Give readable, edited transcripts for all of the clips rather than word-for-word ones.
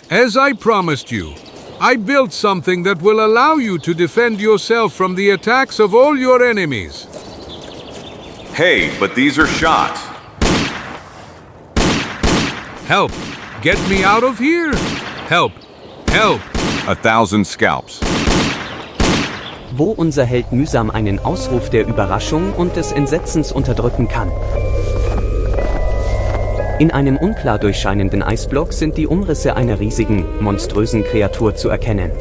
As I promised you, I built something that will allow you to defend yourself from the attacks of all your enemies. Hey, but these are shots. Help! Get me out of here! Help! Help! 1,000 scalps. Wo unser Held mühsam einen Ausruf der Überraschung und des Entsetzens unterdrücken kann. In einem unklar durchscheinenden Eisblock sind die Umrisse einer riesigen, monströsen Kreatur zu erkennen.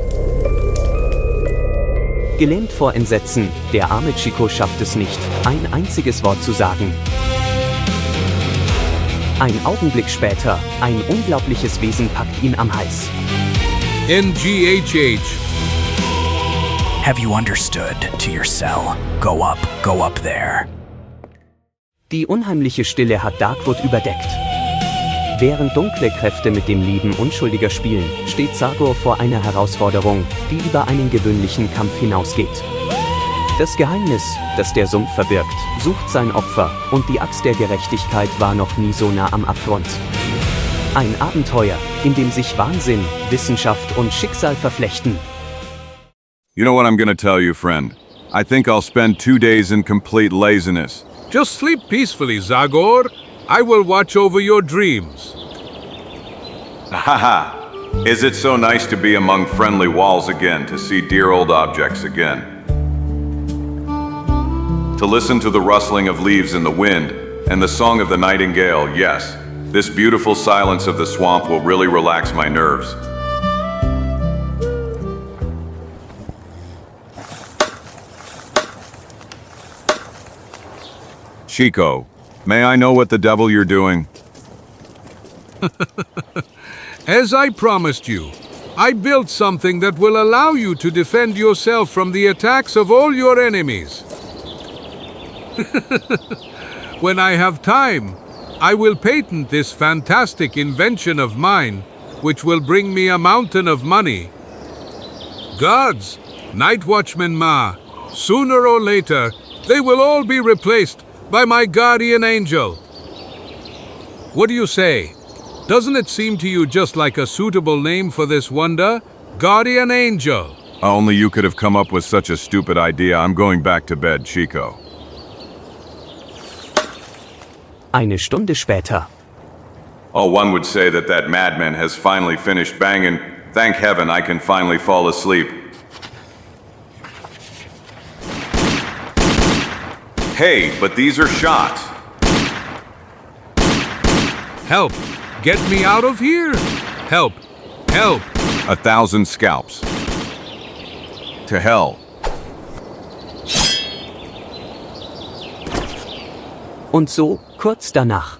Gelähmt vor Entsetzen, der arme Chico schafft es nicht, ein einziges Wort zu sagen. Ein Augenblick später, ein unglaubliches Wesen packt ihn am Hals. NGHH. Have you understood to your cell? Go up there. Die unheimliche Stille hat Darkwood überdeckt. Während dunkle Kräfte mit dem Leben Unschuldiger spielen, steht Zagor vor einer Herausforderung, die über einen gewöhnlichen Kampf hinausgeht. Das Geheimnis, das der Sumpf verbirgt, sucht sein Opfer, und die Axt der Gerechtigkeit war noch nie so nah am Abgrund. Ein Abenteuer, in dem sich Wahnsinn, Wissenschaft und Schicksal verflechten. You know what I'm gonna tell you, friend? I think I'll spend 2 days in complete laziness. Just sleep peacefully, Zagor. I will watch over your dreams. Haha! Is it so nice to be among friendly walls again, to see dear old objects again? To listen to the rustling of leaves in the wind, and the song of the nightingale, yes. This beautiful silence of the swamp will really relax my nerves. Chico, may I know what the devil you're doing? As I promised you, I built something that will allow you to defend yourself from the attacks of all your enemies. When I have time, I will patent this fantastic invention of mine, which will bring me a mountain of money. Guards, night watchmen Ma, sooner or later, they will all be replaced by my guardian angel. What do you say? Doesn't it seem to you just like a suitable name for this wonder? Guardian angel. Only you could have come up with such a stupid idea. I'm going back to bed, Chico. Eine Stunde später. Oh, one would say that that madman has finally finished banging. Thank heaven I can finally fall asleep. Hey, but these are shots. Help! Get me out of here! Help! Help! 1,000 scalps. To hell. Und so, kurz danach.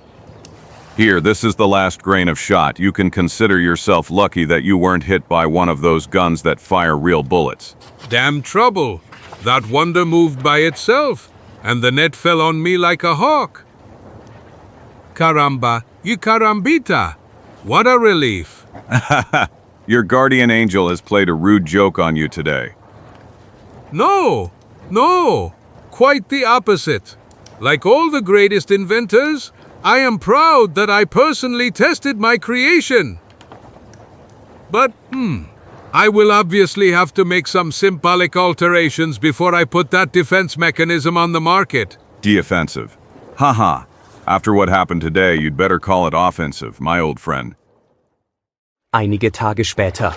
Here, this is the last grain of shot. You can consider yourself lucky that you weren't hit by one of those guns that fire real bullets. Damn trouble! That wonder moved by itself, and the net fell on me like a hawk. Caramba, y carambita! What a relief! Your guardian angel has played a rude joke on you today. No! Quite the opposite. Like all the greatest inventors, I am proud that I personally tested my creation. But, I will obviously have to make some symbolic alterations before I put that defense mechanism on the market. Defensive. Haha. After what happened today, you'd better call it offensive, my old friend. Einige Tage später.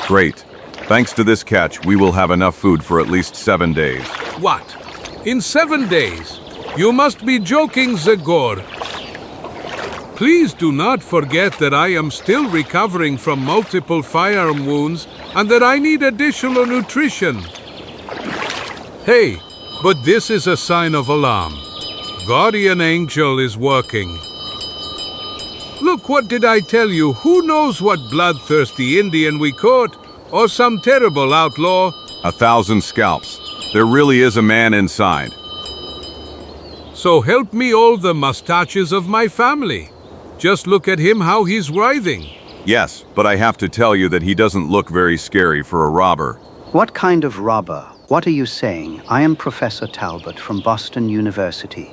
Great. Thanks to this catch, we will have enough food for at least 7 days. What? In 7 days? You must be joking, Zagor. Please do not forget that I am still recovering from multiple firearm wounds and that I need additional nutrition. Hey, but this is a sign of alarm. Guardian Angel is working. Look, what did I tell you? Who knows what bloodthirsty Indian we caught? Or some terrible outlaw? 1,000 scalps. There really is a man inside. So help me all the mustaches of my family. Just look at him, how he's writhing. Yes, but I have to tell you that he doesn't look very scary for a robber. What kind of robber? What are you saying? I am Professor Talbot from Boston University.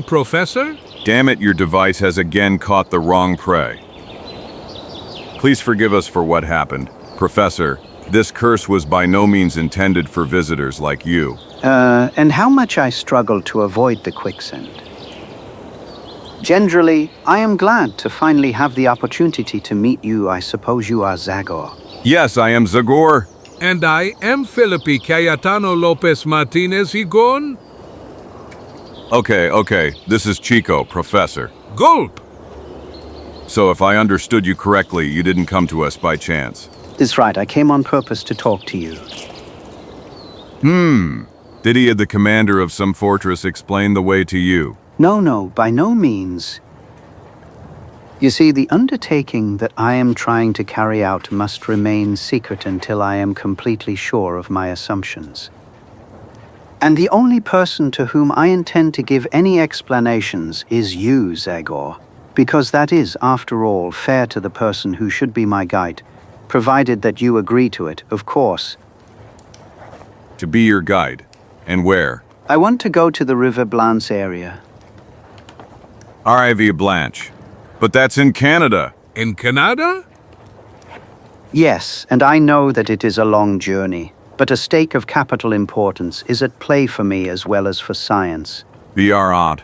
Professor? Damn it, your device has again caught the wrong prey. Please forgive us for what happened. Professor, this curse was by no means intended for visitors like you. And how much I struggled to avoid the quicksand. Generally, I am glad to finally have the opportunity to meet you. I suppose you are Zagor. Yes, I am Zagor. And I am Felipe Cayetano Lopez Martinez Igon. Okay, this is Chico, Professor. Gulp! So if I understood you correctly, you didn't come to us by chance. That's right, I came on purpose to talk to you. Did he, the commander of some fortress, explain the way to you? No, by no means. You see, the undertaking that I am trying to carry out must remain secret until I am completely sure of my assumptions. And the only person to whom I intend to give any explanations is you, Zagor, because that is, after all, fair to the person who should be my guide, provided that you agree to it, of course. To be your guide? And where? I want to go to the River Blanche area. Rivière Blanche. But that's in Canada. In Canada? Yes, and I know that it is a long journey, but a stake of capital importance is at play for me as well as for science. The Arad.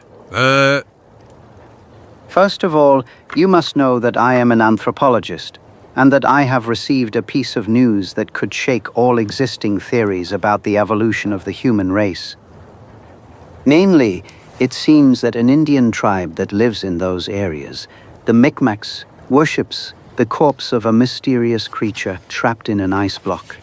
First of all, you must know that I am an anthropologist, and that I have received a piece of news that could shake all existing theories about the evolution of the human race. Namely, it seems that an Indian tribe that lives in those areas, the Micmacs, worships the corpse of a mysterious creature trapped in an ice block.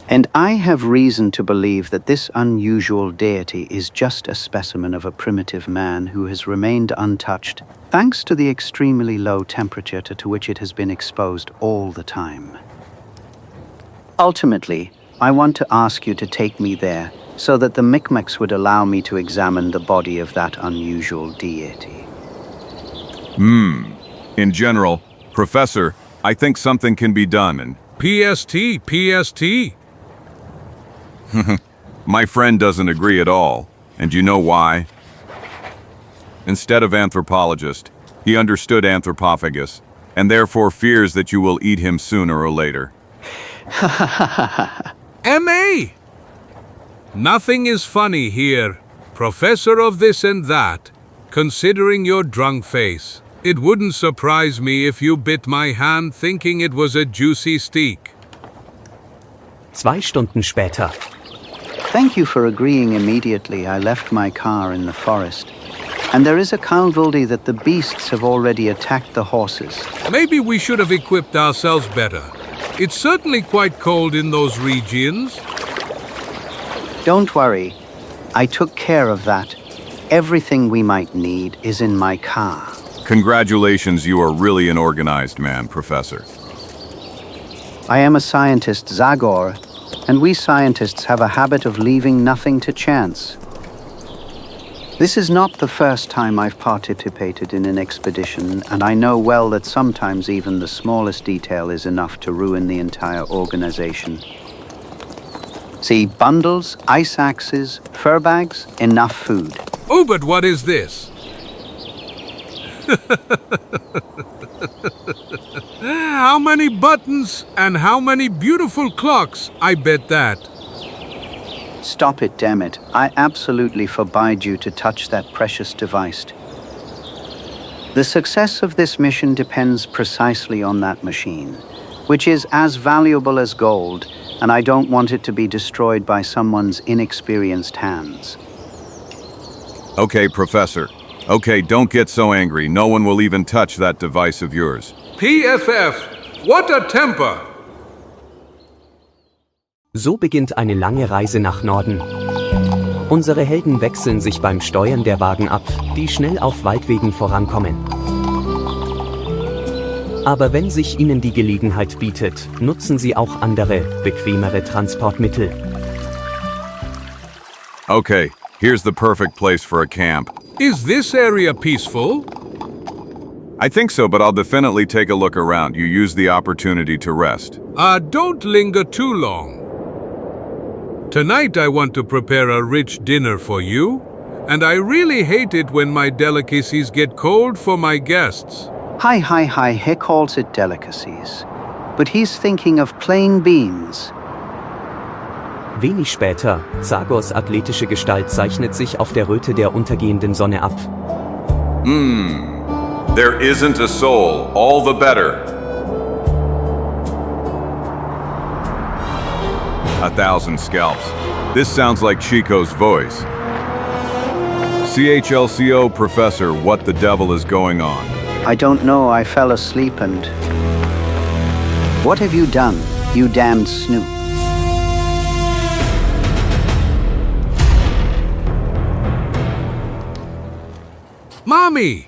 And I have reason to believe that this unusual deity is just a specimen of a primitive man who has remained untouched, thanks to the extremely low temperature to which it has been exposed all the time. Ultimately, I want to ask you to take me there, so that the Micmacs would allow me to examine the body of that unusual deity. In general, Professor, I think something can be done and... PST. My friend doesn't agree at all, and you know why? Instead of anthropologist, he understood anthropophagus, and therefore fears that you will eat him sooner or later. M.A. Nothing is funny here, professor of this and that, considering your drunk face. It wouldn't surprise me if you bit my hand thinking it was a juicy steak. 2 Stunden später. Thank you for agreeing immediately. I left my car in the forest. And there is a casualty that the beasts have already attacked the horses. Maybe we should have equipped ourselves better. It's certainly quite cold in those regions. Don't worry. I took care of that. Everything we might need is in my car. Congratulations, you are really an organized man, Professor. I am a scientist, Zagor, and we scientists have a habit of leaving nothing to chance. This is not the first time I've participated in an expedition, and I know well that sometimes even the smallest detail is enough to ruin the entire organization. See, bundles, ice axes, fur bags, enough food. Oh, but what is this? How many buttons and how many beautiful clocks, I bet that. Stop it, damn it. I absolutely forbade you to touch that precious device. The success of this mission depends precisely on that machine, which is as valuable as gold, and I don't want it to be destroyed by someone's inexperienced hands. Okay, Professor. Okay, don't get so angry. No one will even touch that device of yours. PFF, what a temper! So beginnt eine lange Reise nach Norden. Unsere Helden wechseln sich beim Steuern der Wagen ab, die schnell auf Waldwegen vorankommen. Aber wenn sich ihnen die Gelegenheit bietet, nutzen sie auch andere, bequemere Transportmittel. Okay, here's the perfect place for a camp. Is this area peaceful? I think so, but I'll definitely take a look around. You use the opportunity to rest. Don't linger too long. Tonight I want to prepare a rich dinner for you. and I really hate it when my delicacies get cold for my guests. Hi, he calls it delicacies. But he's thinking of plain beans. Wenig später, Zagors athletische Gestalt zeichnet sich auf der Röte der untergehenden Sonne ab. There isn't a soul, all the better. 1,000 scalps. This sounds like Chico's voice. CHLCO, Professor, what the devil is going on? I don't know, I fell asleep and... What have you done, you damned snoop? Mommy!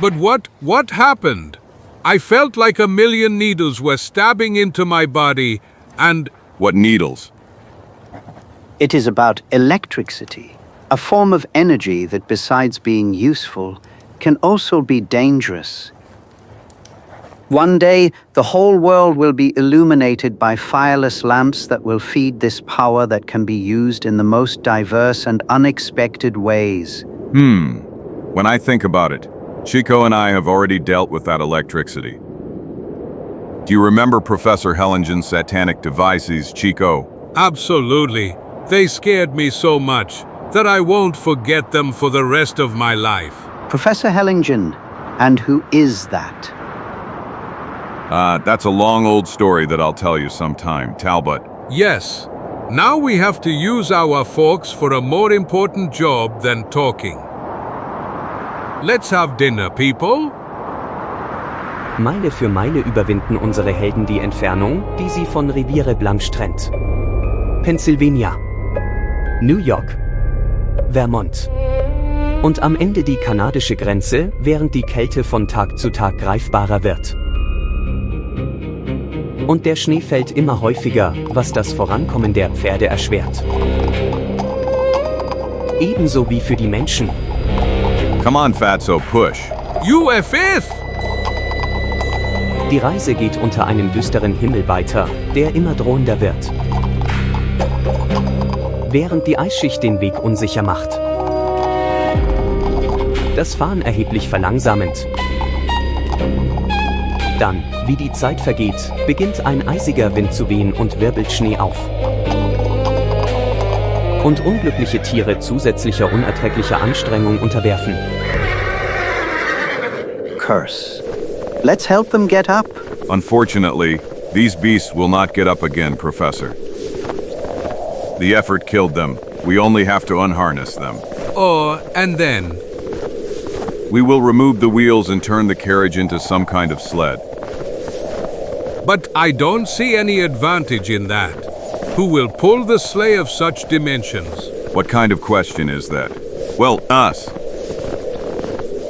But what happened? I felt like a million needles were stabbing into my body, and... What needles? It is about electricity, a form of energy that besides being useful, can also be dangerous. One day, the whole world will be illuminated by fireless lamps that will feed this power that can be used in the most diverse and unexpected ways. When I think about it, Chico and I have already dealt with that electricity. Do you remember Professor Hellingen's satanic devices, Chico? Absolutely. They scared me so much that I won't forget them for the rest of my life. Professor Hellingen, and who is that? That's a long old story that I'll tell you sometime, Talbot. Yes. Now we have to use our forks for a more important job than talking. Let's have dinner, people. Meile für Meile überwinden unsere Helden die Entfernung, die sie von Riviere Blanche trennt. Pennsylvania, New York, Vermont. Und am Ende die kanadische Grenze, während die Kälte von Tag zu Tag greifbarer wird. Und der Schnee fällt immer häufiger, was das Vorankommen der Pferde erschwert. Ebenso wie für die Menschen. Come on, Fatso, push. UFF! Die Reise geht unter einem düsteren Himmel weiter, der immer drohender wird. Während die Eisschicht den Weg unsicher macht. Das Fahren erheblich verlangsamend. Dann, wie die Zeit vergeht, beginnt ein eisiger Wind zu wehen und wirbelt Schnee auf. Und unglückliche Tiere zusätzlicher unerträglicher Anstrengung unterwerfen. Curse. Let's help them get up. Unfortunately, these beasts will not get up again, Professor. The effort killed them. We only have to unharness them. And then? We will remove the wheels and turn the carriage into some kind of sled. But I don't see any advantage in that. Who will pull the sleigh of such dimensions? What kind of question is that? Well, us.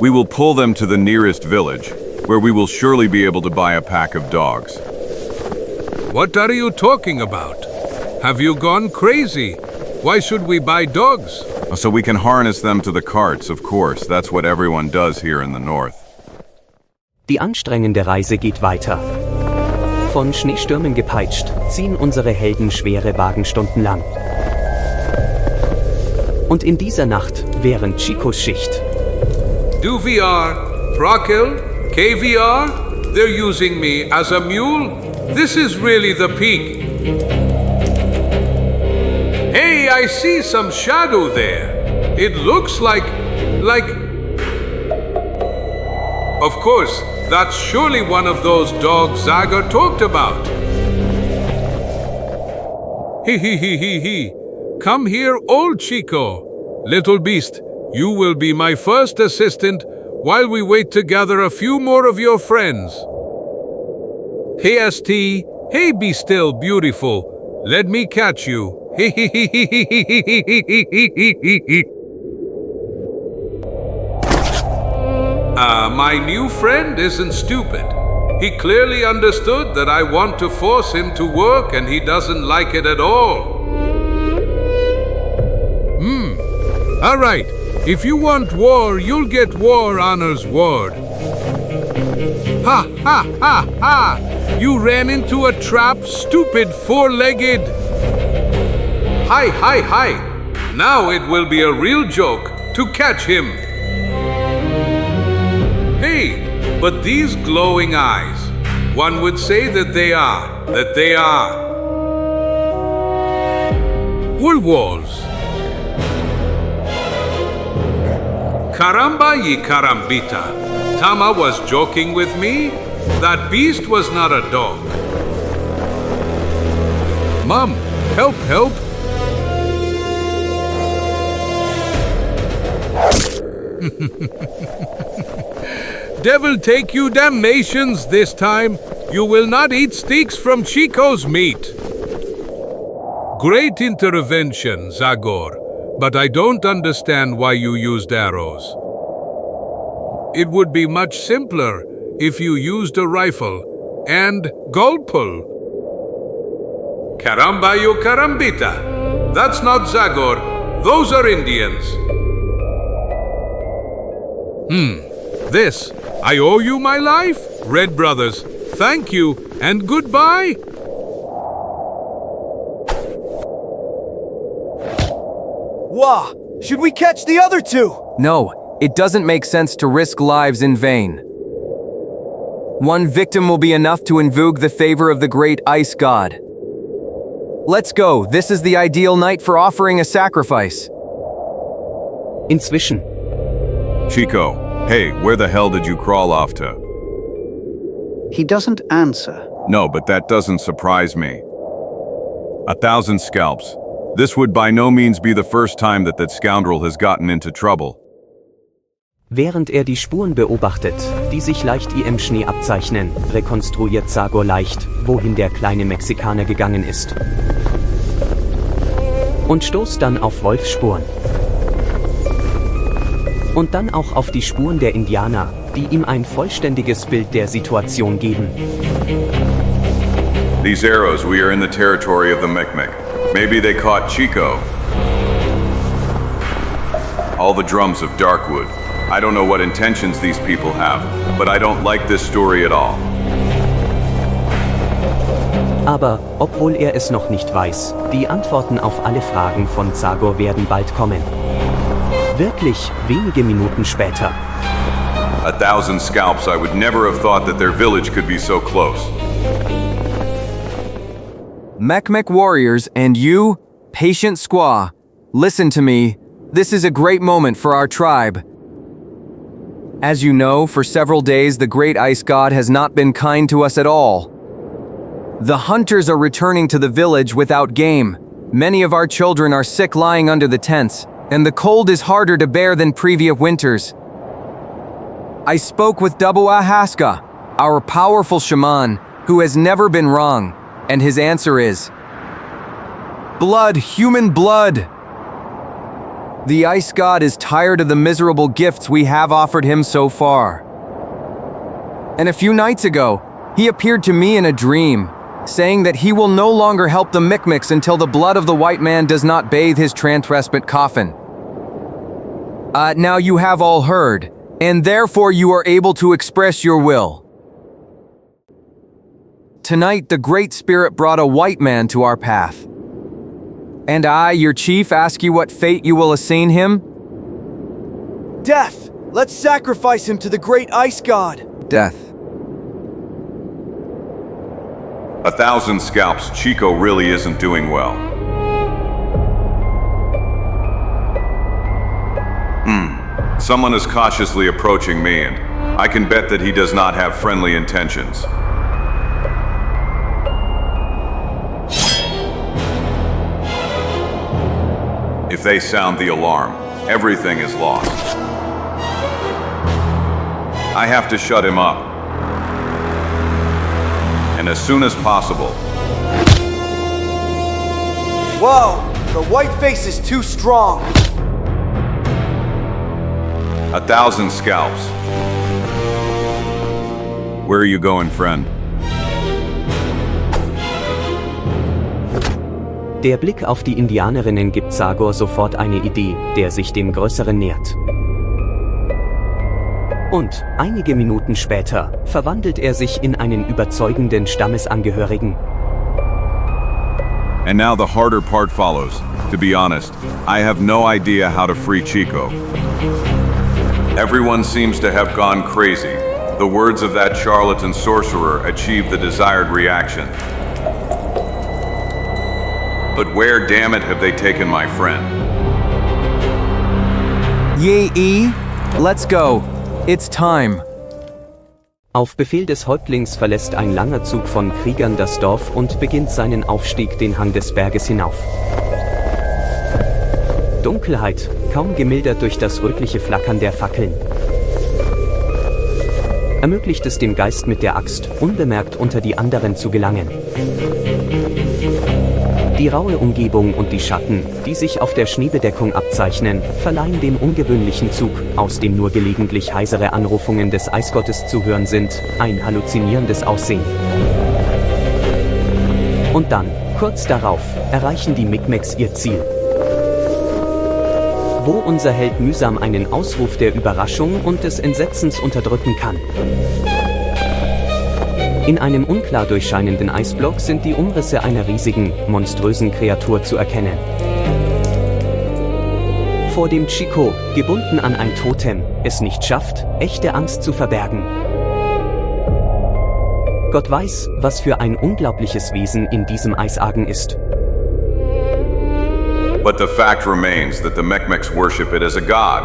We will pull them to the nearest village, where we will surely be able to buy a pack of dogs. What are you talking about? Have you gone crazy? Why should we buy dogs? So we can harness them to the carts, of course. That's what everyone does here in the north. Die anstrengende Reise geht weiter. Von Schneestürmen gepeitscht, ziehen unsere Helden schwere Wagen stundenlang. Und in dieser Nacht, während Chicos Schicht. DUVR, Prokil, KVR, they're using me as a mule? This is really the peak. Hey, I see some shadow there. It looks like... Of course, that's surely one of those dogs Zagor talked about. He. Come here, old Chico. Little beast, you will be my first assistant while we wait to gather a few more of your friends. Hey, ST. Hey, be still, beautiful. Let me catch you. My new friend isn't stupid. He clearly understood that I want to force him to work and he doesn't like it at all. All right. If you want war, you'll get war, Honor's word. Ha! You ran into a trap, stupid four-legged. Hi. Now it will be a real joke to catch him. Hey, but these glowing eyes, one would say that they are wolves. Caramba y carambita. Tama was joking with me? That beast was not a dog. Mom, help, help. Devil take you damnations this time. You will not eat steaks from Chico's meat. Great intervention, Zagor, but I don't understand why you used arrows. It would be much simpler if you used a rifle and gulpul. Caramba yo carambita. That's not Zagor. Those are Indians. This. I owe you my life, Red Brothers. Thank you and goodbye. Wah! Should we catch the other two? No, it doesn't make sense to risk lives in vain. One victim will be enough to invoke the favor of the great ice god. Let's go. This is the ideal night for offering a sacrifice. Inzwischen. Chico, hey, where the hell did you crawl off to? He doesn't answer. No, but that doesn't surprise me. 1,000 scalps. This would by no means be the first time that scoundrel has gotten into trouble. Während die Spuren beobachtet, die sich leicht im Schnee abzeichnen, rekonstruiert Zagor leicht, wohin der kleine Mexikaner gegangen ist. Und stoßt dann auf Wolfsspuren. Und dann auch auf die Spuren der Indianer, die ihm ein vollständiges Bild der Situation geben. These arrows, we are in the territory of the Micmac. Maybe they caught Chico. All the drums of Darkwood. I don't know what intentions these people have, but I don't like this story at all. Aber, obwohl es noch nicht weiß, die Antworten auf alle Fragen von Zagor werden bald kommen. Wirklich, wenige Minuten später. 1,000 scalps, I would never have thought that their village could be so close. Mecmec warriors and you, patient squaw, listen to me. This is a great moment for our tribe. As you know, for several days the great ice god has not been kind to us at all. The hunters are returning to the village without game. Many of our children are sick lying under the tents, and the cold is harder to bear than previous winters. I spoke with Dubua Haska, our powerful shaman, who has never been wrong, and his answer is blood, human blood. The ice god is tired of the miserable gifts we have offered him so far. And a few nights ago, he appeared to me in a dream, saying that he will no longer help the Micmacs until the blood of the white man does not bathe his transrespite coffin. Now you have all heard, and therefore you are able to express your will. Tonight the Great Spirit brought a white man to our path. And I, your chief, ask you what fate you will assign him? Death! Let's sacrifice him to the great ice god! Death. 1,000 scalps, Chico really isn't doing well. Someone is cautiously approaching me, and I can bet that he does not have friendly intentions. If they sound the alarm, everything is lost. I have to shut him up. And as soon as possible. Whoa! The white face is too strong! 1,000 scalps. Where are you going, friend? Der Blick auf die Indianerinnen gibt Zagor sofort eine Idee, der sich dem Größeren nähert. Und, einige Minuten später, verwandelt er sich in einen überzeugenden Stammesangehörigen. And now the harder part follows. To be honest, I have no idea how to free Chico. Everyone seems to have gone crazy. The words of that charlatan sorcerer achieved the desired reaction. But where, damn it, have they taken my friend? Yay, let's go. It's time. Auf Befehl des Häuptlings verlässt ein langer Zug von Kriegern das Dorf und beginnt seinen Aufstieg den Hang des Berges hinauf. Dunkelheit, kaum gemildert durch das rötliche Flackern der Fackeln. Ermöglicht es dem Geist mit der Axt, unbemerkt unter die anderen zu gelangen. Die raue Umgebung und die Schatten, die sich auf der Schneebedeckung abzeichnen, verleihen dem ungewöhnlichen Zug, aus dem nur gelegentlich heisere Anrufungen des Eisgottes zu hören sind, ein halluzinierendes Aussehen. Und dann, kurz darauf, erreichen die Micmacs ihr Ziel. Wo unser Held mühsam einen Ausruf der Überraschung und des Entsetzens unterdrücken kann. In einem unklar durchscheinenden Eisblock sind die Umrisse einer riesigen, monströsen Kreatur zu erkennen. Vor dem Chico, gebunden an ein Totem, es nicht schafft, echte Angst zu verbergen. Gott weiß, was für ein unglaubliches Wesen in diesem Eisargen ist. But the fact remains that the Micmacs worship it as a god.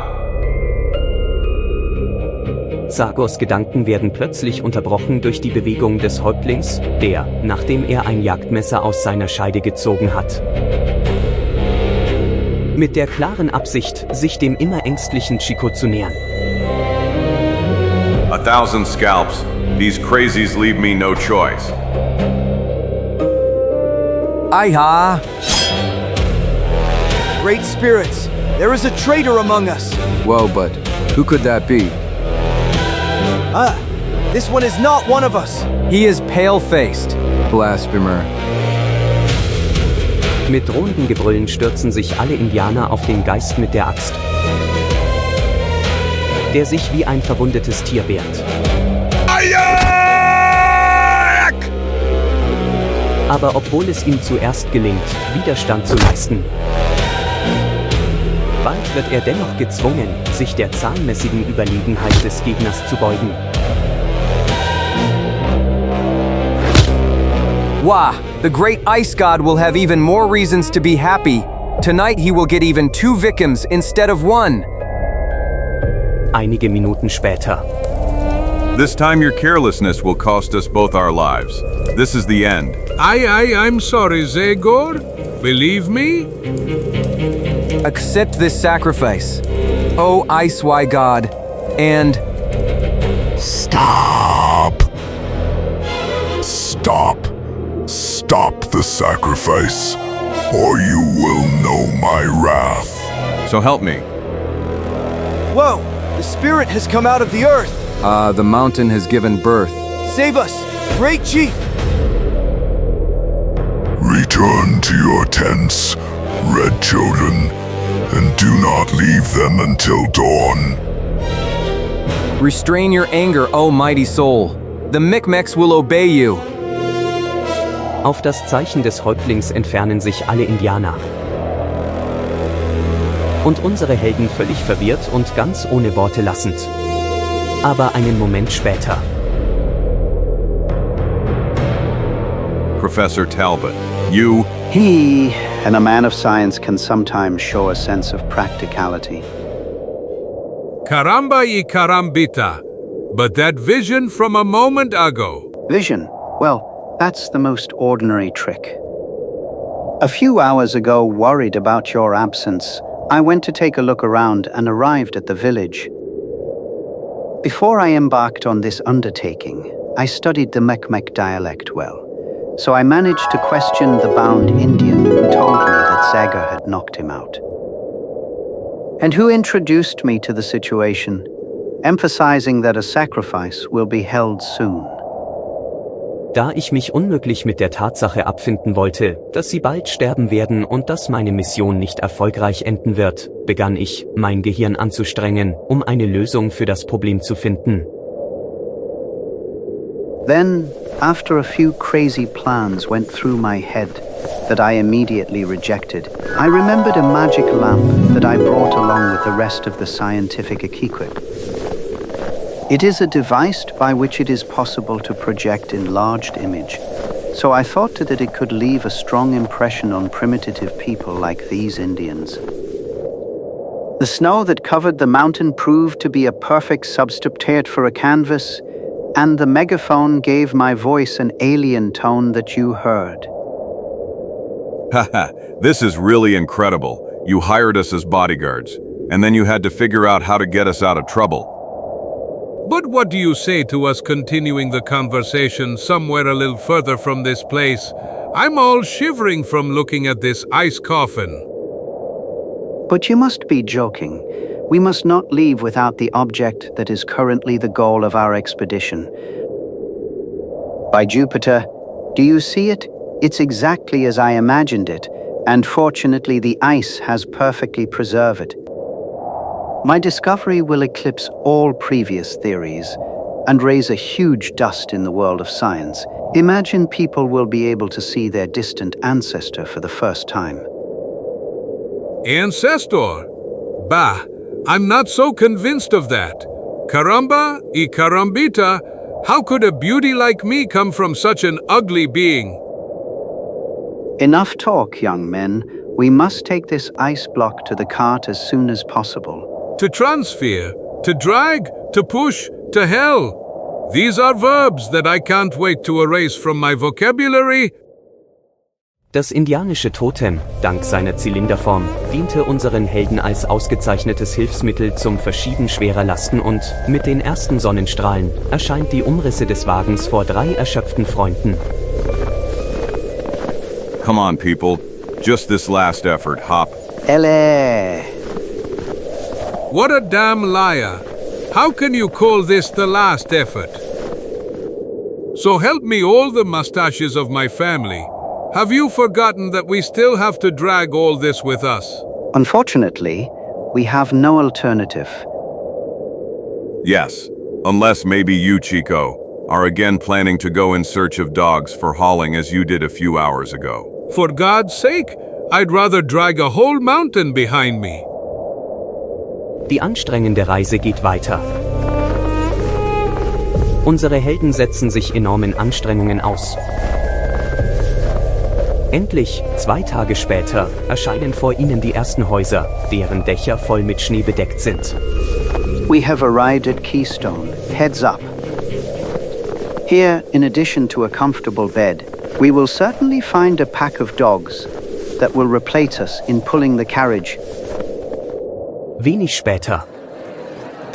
Zagors Gedanken werden plötzlich unterbrochen durch die Bewegung des Häuptlings, der, nachdem er ein Jagdmesser aus seiner Scheide gezogen hat, mit der klaren Absicht, sich dem immer ängstlichen Chico zu nähern. 1,000 scalps. These crazies leave me no choice. Aiha! Great spirits, there is a traitor among us. Whoa, but who could that be? Ah, this one is not one of us. He is pale-faced. Blasphemer. Mit drohendem Gebrüllen stürzen sich alle Indianer auf den Geist mit der Axt, der sich wie ein verwundetes Tier wehrt. Aber obwohl es ihm zuerst gelingt, Widerstand zu leisten, bald wird er dennoch gezwungen, sich der zahlenmäßigen Überlegenheit des Gegners zu beugen. Wah! The great ice god will have even more reasons to be happy. Tonight he will get even 2 victims instead of 1. Einige Minuten später. This time your carelessness will cost us both our lives. This is the end. I'm sorry, Zagor. Believe me? Accept this sacrifice, O Ice-Y God, and... Stop! Stop! Stop the sacrifice, or you will know my wrath. So help me. Whoa, the spirit has come out of the earth. The mountain has given birth. Save us, great chief. Return to your tents, red children, and do not leave them until dawn. Restrain your anger, O mighty soul. The Micmacs will obey you. Auf das Zeichen des Häuptlings entfernen sich alle Indianer. Und unsere Helden völlig verwirrt und ganz ohne Worte lassend. Aber einen Moment später. Professor Talbot, you... He and a man of science can sometimes show a sense of practicality. Caramba y carambita. But that vision from a moment ago. Vision? Well, that's the most ordinary trick. A few hours ago, worried about your absence, I went to take a look around and arrived at the village. Before I embarked on this undertaking, I studied the Micmac dialect well. So I managed to question the bound Indian who told me that Zagor had knocked him out. And who introduced me to the situation, emphasizing that a sacrifice will be held soon. Da ich mich unmöglich mit der Tatsache abfinden wollte, dass sie bald sterben werden und dass meine Mission nicht erfolgreich enden wird, begann ich, mein Gehirn anzustrengen, um eine Lösung für das Problem zu finden. Then, after a few crazy plans went through my head, that I immediately rejected. I remembered a magic lamp that I brought along with the rest of the scientific equipment. It is a device by which it is possible to project enlarged image, so I thought that it could leave a strong impression on primitive people like these Indians. The snow that covered the mountain proved to be a perfect substitute for a canvas, and the megaphone gave my voice an alien tone that you heard. Haha, this is really incredible. You hired us as bodyguards, and then you had to figure out how to get us out of trouble. But what do you say to us continuing the conversation somewhere a little further from this place? I'm all shivering from looking at this ice coffin. But you must be joking. We must not leave without the object that is currently the goal of our expedition. By Jupiter, do you see it? It's exactly as I imagined it, and fortunately the ice has perfectly preserved it. My discovery will eclipse all previous theories and raise a huge dust in the world of science. Imagine people will be able to see their distant ancestor for the first time. Ancestor? Bah, I'm not so convinced of that. Caramba y carambita, how could a beauty like me come from such an ugly being? Enough talk, young men. We must take this ice block to the cart as soon as possible. To transfer, to drag, to push, to hell. These are verbs that I can't wait to erase from my vocabulary. Das indianische Totem, dank seiner Zylinderform, diente unseren Helden als ausgezeichnetes Hilfsmittel zum Verschieben schwerer Lasten und, mit den ersten Sonnenstrahlen, erscheint die Umrisse des Wagens vor 3 erschöpften Freunden. Come on, people. Just this last effort, hop. Elle! What a damn liar. How can you call this the last effort? So help me all the mustaches of my family. Have you forgotten that we still have to drag all this with us? Unfortunately, we have no alternative. Yes, unless maybe you, Chico, are again planning to go in search of dogs for hauling as you did a few hours ago. For God's sake, I'd rather drag a whole mountain behind me. Die anstrengende Reise geht weiter. Unsere Helden setzen sich enormen Anstrengungen aus. Endlich, 2 Tage später, erscheinen vor ihnen die ersten Häuser, deren Dächer voll mit Schnee bedeckt sind. We have arrived at Keystone. Heads up. Here, in addition to a comfortable bed, we will certainly find a pack of dogs that will replace us in pulling the carriage. Wenig später.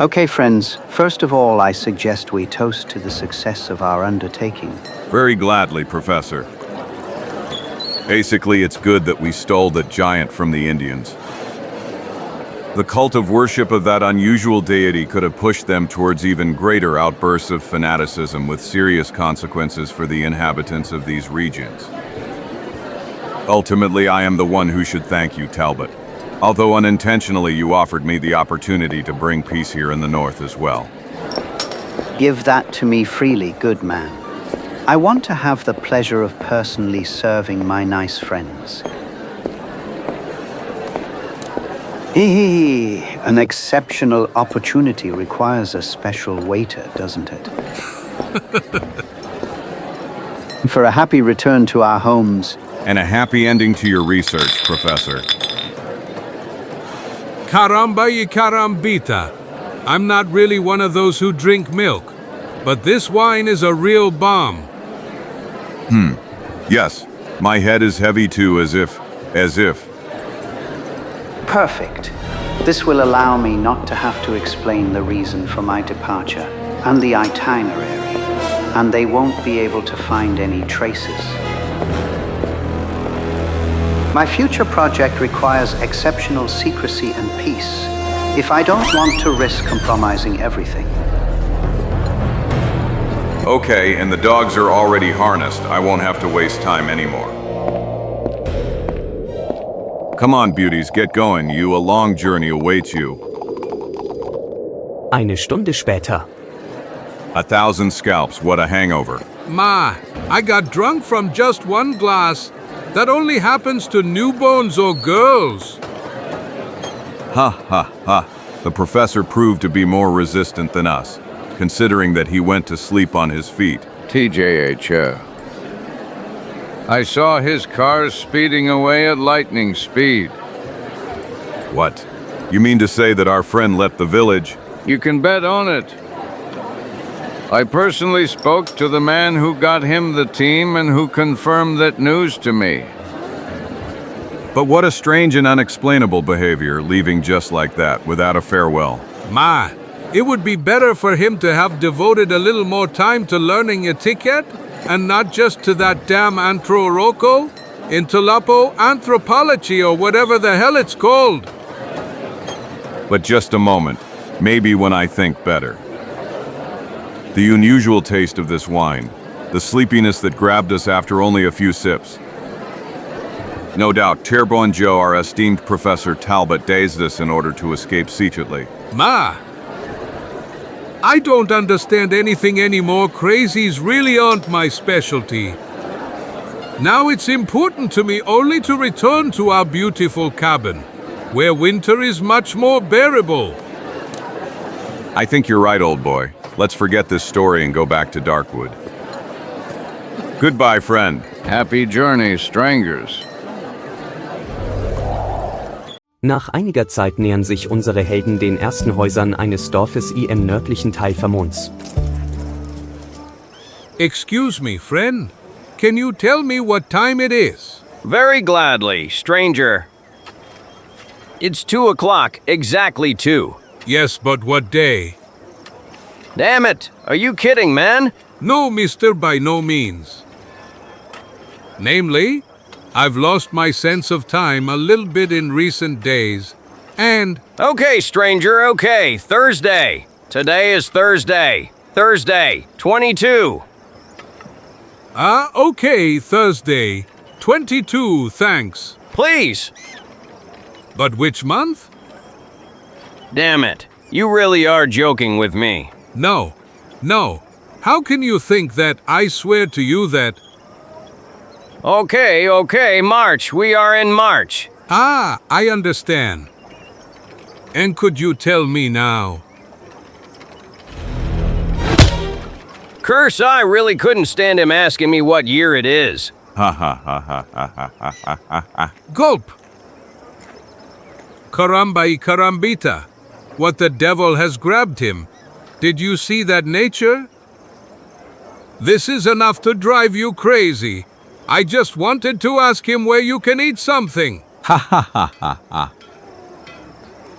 Okay, friends, first of all, I suggest we toast to the success of our undertaking. Very gladly, Professor. Basically, it's good that we stole that giant from the Indians. The cult of worship of that unusual deity could have pushed them towards even greater outbursts of fanaticism with serious consequences for the inhabitants of these regions. Ultimately, I am the one who should thank you, Talbot. Although unintentionally, you offered me the opportunity to bring peace here in the north as well. Give that to me freely, good man. I want to have the pleasure of personally serving my nice friends. An exceptional opportunity requires a special waiter, doesn't it? For a happy return to our homes. And a happy ending to your research, Professor. Caramba y carambita. I'm not really one of those who drink milk, but this wine is a real bomb. Yes, my head is heavy too, as if. Perfect. This will allow me not to have to explain the reason for my departure and the itinerary, and they won't be able to find any traces. My future project requires exceptional secrecy and peace, if I don't want to risk compromising everything. Okay, and the dogs are already harnessed. I won't have to waste time anymore. Come on, beauties, get going. A long journey awaits you. Eine Stunde später. 1,000 scalps, what a hangover. Ma, I got drunk from just 1 glass. That only happens to newborns or girls. Ha ha ha. The professor proved to be more resistant than us, considering that he went to sleep on his feet. TJH. I saw his cars speeding away at lightning speed. What? You mean to say that our friend left the village? You can bet on it. I personally spoke to the man who got him the team and who confirmed that news to me. But what a strange and unexplainable behavior, leaving just like that, without a farewell. Ma, it would be better for him to have devoted a little more time to learning etiquette and not just to that damn antro-roko, interlopo, anthropology, or whatever the hell it's called. But just a moment, maybe when I think better. The unusual taste of this wine, the sleepiness that grabbed us after only a few sips. No doubt, Turbo and Joe, our esteemed Professor Talbot, dazed us in order to escape secretly. Ma, I don't understand anything anymore. Crazies really aren't my specialty. Now it's important to me only to return to our beautiful cabin, where winter is much more bearable. I think you're right, old boy. Let's forget this story and go back to Darkwood. Goodbye, friend. Happy journey, strangers. Nach einiger Zeit nähern sich unsere Helden den ersten Häusern eines Dorfes im nördlichen Teil Vermonts. Excuse me, friend. Can you tell me what time it is? Very gladly, stranger. It's 2 o'clock, exactly 2. Yes, but what day? Damn it! Are you kidding, man? No, mister, by no means. Namely, I've lost my sense of time a little bit in recent days, and... Okay, stranger, okay. Thursday. Today is Thursday. Thursday, 22. Okay, Thursday. 22, thanks. Please. But which month? Damn it. You really are joking with me. No. How can you think that? I swear to you that... Okay, March. We are in March. I understand. And could you tell me now? Curse, I really couldn't stand him asking me what year it is. Ha ha ha ha ha ha ha ha ha. Gulp! Caramba y carambita. What the devil has grabbed him? Did you see that nature? This is enough to drive you crazy. I just wanted to ask him where you can eat something. Ha ha ha ha ha.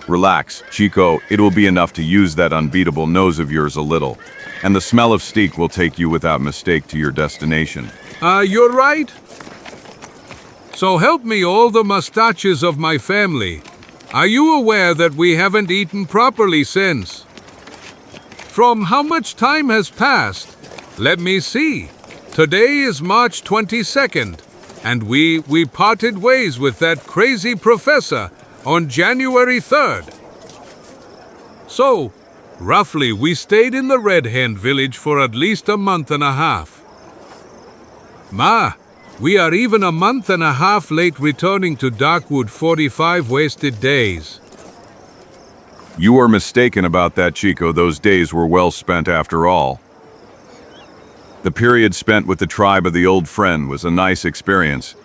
Relax, Chico. It will be enough to use that unbeatable nose of yours a little. And the smell of steak will take you without mistake to your destination. You're right. So help me all the mustaches of my family. Are you aware that we haven't eaten properly since? From how much time has passed? Let me see. Today is March 22nd, and we parted ways with that crazy professor on January 3rd. So, roughly, we stayed in the Red Hand village for at least a month and a half. Ma, we are even a month and a half late returning to Darkwood. 45 wasted days. You are mistaken about that, Chico. Those days were well spent after all. The period spent with the tribe of the old friend was a nice experience.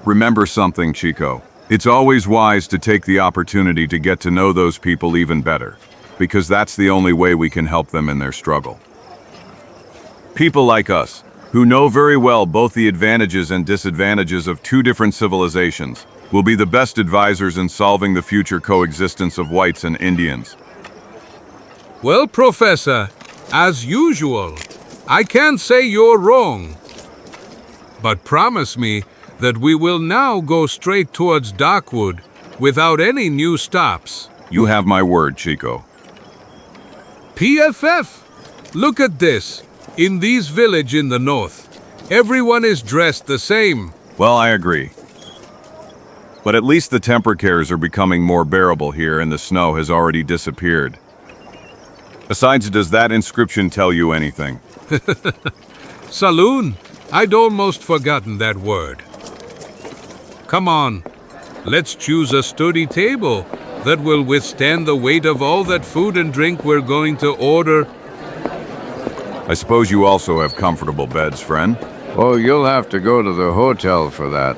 Remember something, Chico. It's always wise to take the opportunity to get to know those people even better, because that's the only way we can help them in their struggle. People like us, who know very well both the advantages and disadvantages of two different civilizations, will be the best advisors in solving the future coexistence of whites and Indians. Well, Professor, as usual, I can't say you're wrong. But promise me that we will now go straight towards Darkwood without any new stops. You have my word, Chico. PFF! Look at this. In these villages in the north, everyone is dressed the same. Well, I agree. But at least the temperatures are becoming more bearable here and the snow has already disappeared. Besides, does that inscription tell you anything? Saloon? I'd almost forgotten that word. Come on, let's choose a sturdy table that will withstand the weight of all that food and drink we're going to order. I suppose you also have comfortable beds, friend? Oh, you'll have to go to the hotel for that,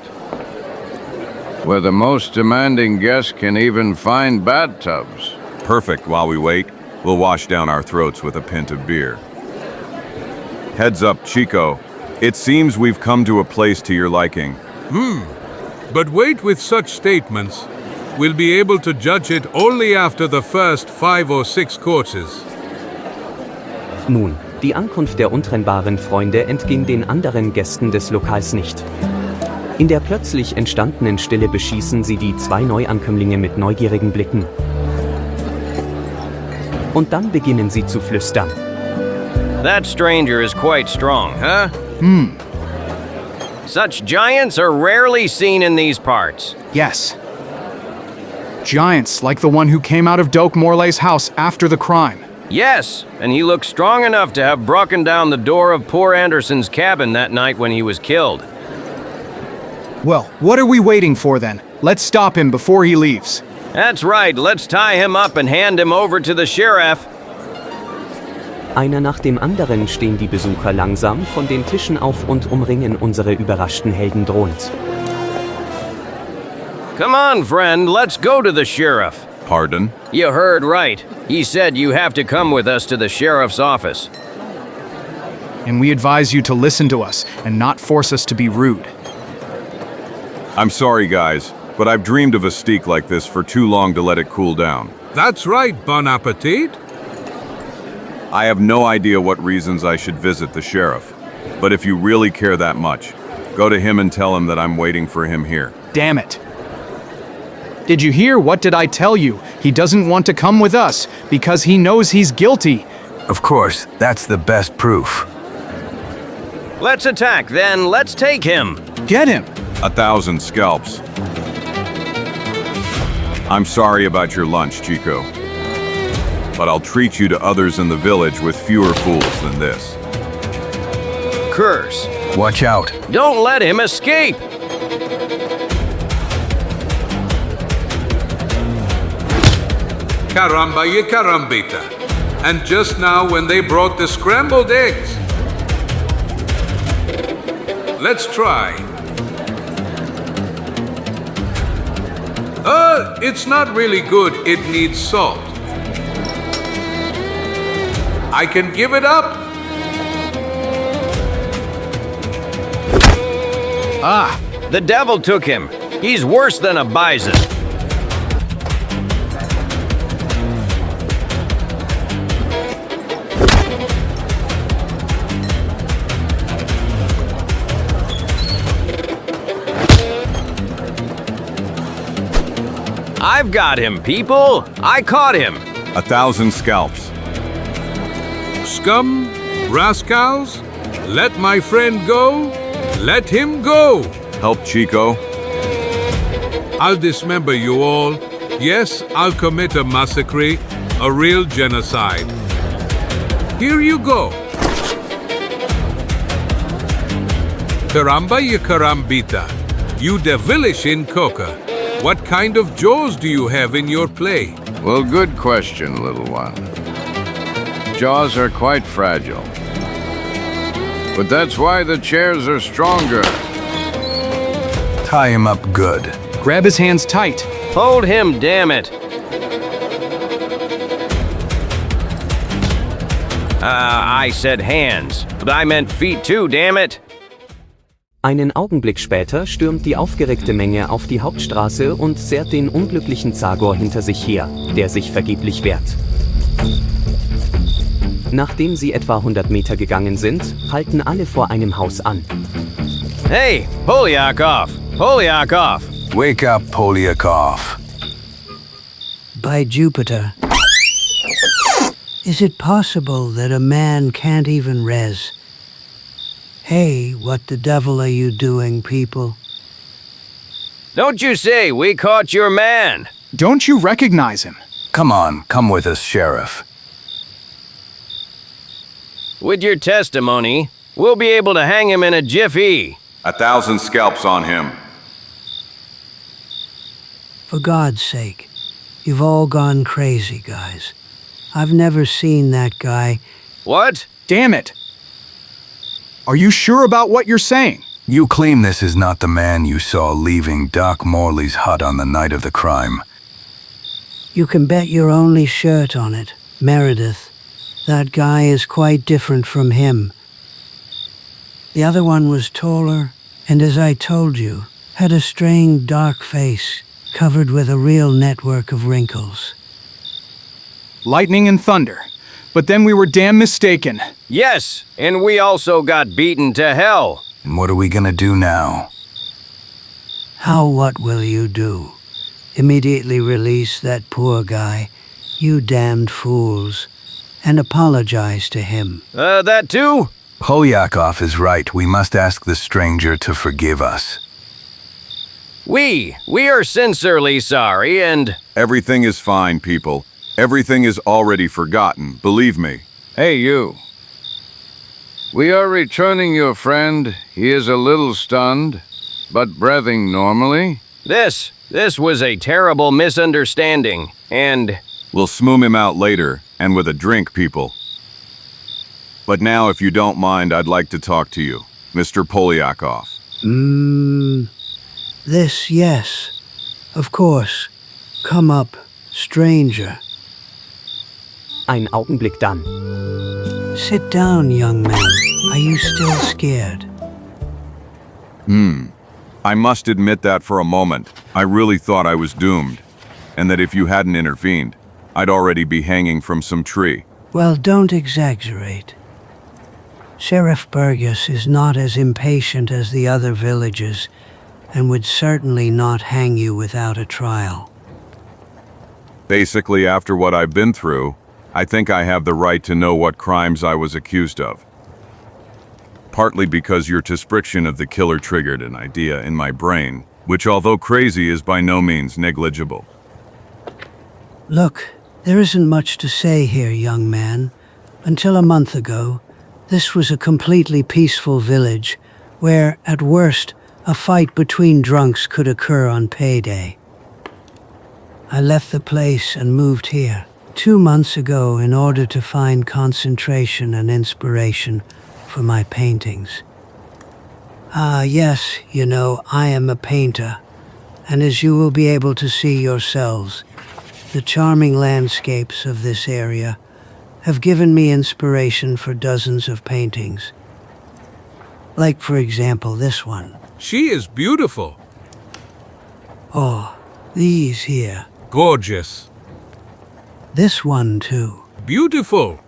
where the most demanding guests can even find bathtubs. Perfect. While we wait, we'll wash down our throats with a pint of beer. Heads up, Chico. It seems we've come to a place to your liking. But wait with such statements. We'll be able to judge it only after the first 5 or 6 courses. Nun, die Ankunft der untrennbaren Freunde entging den anderen Gästen des Lokals nicht. In der plötzlich entstandenen Stille beschießen sie die 2 Neuankömmlinge mit neugierigen Blicken. Und dann beginnen sie zu flüstern. That stranger is quite strong, huh? Such giants are rarely seen in these parts. Yes. Giants like the one who came out of Doak Morley's house after the crime. Yes, and he looked strong enough to have broken down the door of poor Anderson's cabin that night when he was killed. Well, what are we waiting for then? Let's stop him before he leaves. That's right, let's tie him up and hand him over to the sheriff. Einer nach dem anderen stehen die Besucher langsam von den Tischen auf und umringen unsere überraschten Helden drohend. Come on, friend, let's go to the sheriff. Pardon? You heard right. He said you have to come with us to the sheriff's office. And we advise you to listen to us and not force us to be rude. I'm sorry, guys, but I've dreamed of a steak like this for too long to let it cool down. That's right, bon appetit. I have no idea what reasons I should visit the sheriff. But if you really care that much, go to him and tell him that I'm waiting for him here. Damn it. Did you hear? What did I tell you? He doesn't want to come with us because he knows he's guilty. Of course, that's the best proof. Let's attack, then. Let's take him. Get him. 1,000 scalps. I'm sorry about your lunch, Chico. But I'll treat you to others in the village with fewer fools than this. Curse. Watch out. Don't let him escape. Caramba y carambita. And just now when they brought the scrambled eggs. Let's try. It's not really good. It needs salt. I can give it up. Ah, the devil took him. He's worse than a bison. I've got him, people. I caught him. 1,000 scalps. Scum, rascals, let my friend go. Let him go. Help Chico. I'll dismember you all. Yes, I'll commit a massacre, a real genocide. Here you go. Caramba y carambita. You devilish in coca. What kind of jaws do you have in your play? Well, good question, little one. Jaws are quite fragile. But that's why the chairs are stronger. Tie him up good. Grab his hands tight. Hold him, damn it. I said hands, but I meant feet too, damn it. Einen Augenblick später stürmt die aufgeregte Menge auf die Hauptstraße und zerrt den unglücklichen Zagor hinter sich her, der sich vergeblich wehrt. Nachdem sie etwa 100 Meter gegangen sind, halten alle vor einem Haus an. Hey, Polyakov! Polyakov! Wake up, Polyakov. By Jupiter. Is it possible that a man can't even res? Hey, what the devil are you doing, people? Don't you say we caught your man! Don't you recognize him? Come on, come with us, Sheriff. With your testimony, we'll be able to hang him in a jiffy. 1,000 scalps on him. For God's sake, you've all gone crazy, guys. I've never seen that guy. What? Damn it! Are you sure about what you're saying? You claim this is not the man you saw leaving Doc Morley's hut on the night of the crime. You can bet your only shirt on it, Meredith. That guy is quite different from him. The other one was taller, and as I told you, had a strained dark face covered with a real network of wrinkles. Lightning and thunder. But then we were damn mistaken. Yes, and we also got beaten to hell. And what are we gonna do now? What will you do? Immediately release that poor guy, you damned fools, and apologize to him. That too? Polyakov is right. We must ask the stranger to forgive us. We are sincerely sorry, and... Everything is fine, people. Everything is already forgotten, believe me. Hey, you. We are returning your friend. He is a little stunned, but breathing normally. This was a terrible misunderstanding, and... We'll smoom him out later, and with a drink, people. But now, if you don't mind, I'd like to talk to you, Mr. Polyakov. This, yes. Of course. Come up, stranger. Ein Augenblick dann. Sit down, young man. Are you still scared? I must admit that for a moment, I really thought I was doomed, and that if you hadn't intervened, I'd already be hanging from some tree. Well, don't exaggerate. Sheriff Burgess is not as impatient as the other villagers, and would certainly not hang you without a trial. Basically, after what I've been through, I think I have the right to know what crimes I was accused of. Partly because your description of the killer triggered an idea in my brain, which although crazy is by no means negligible. Look, there isn't much to say here, young man. Until a month ago, this was a completely peaceful village where, at worst, a fight between drunks could occur on payday. I left the place and moved here 2 months ago in order to find concentration and inspiration for my paintings. Yes, you know, I am a painter, and as you will be able to see yourselves, the charming landscapes of this area have given me inspiration for dozens of paintings. Like, for example, this one. She is beautiful. Oh, these here. Gorgeous. This one, too. Beautiful.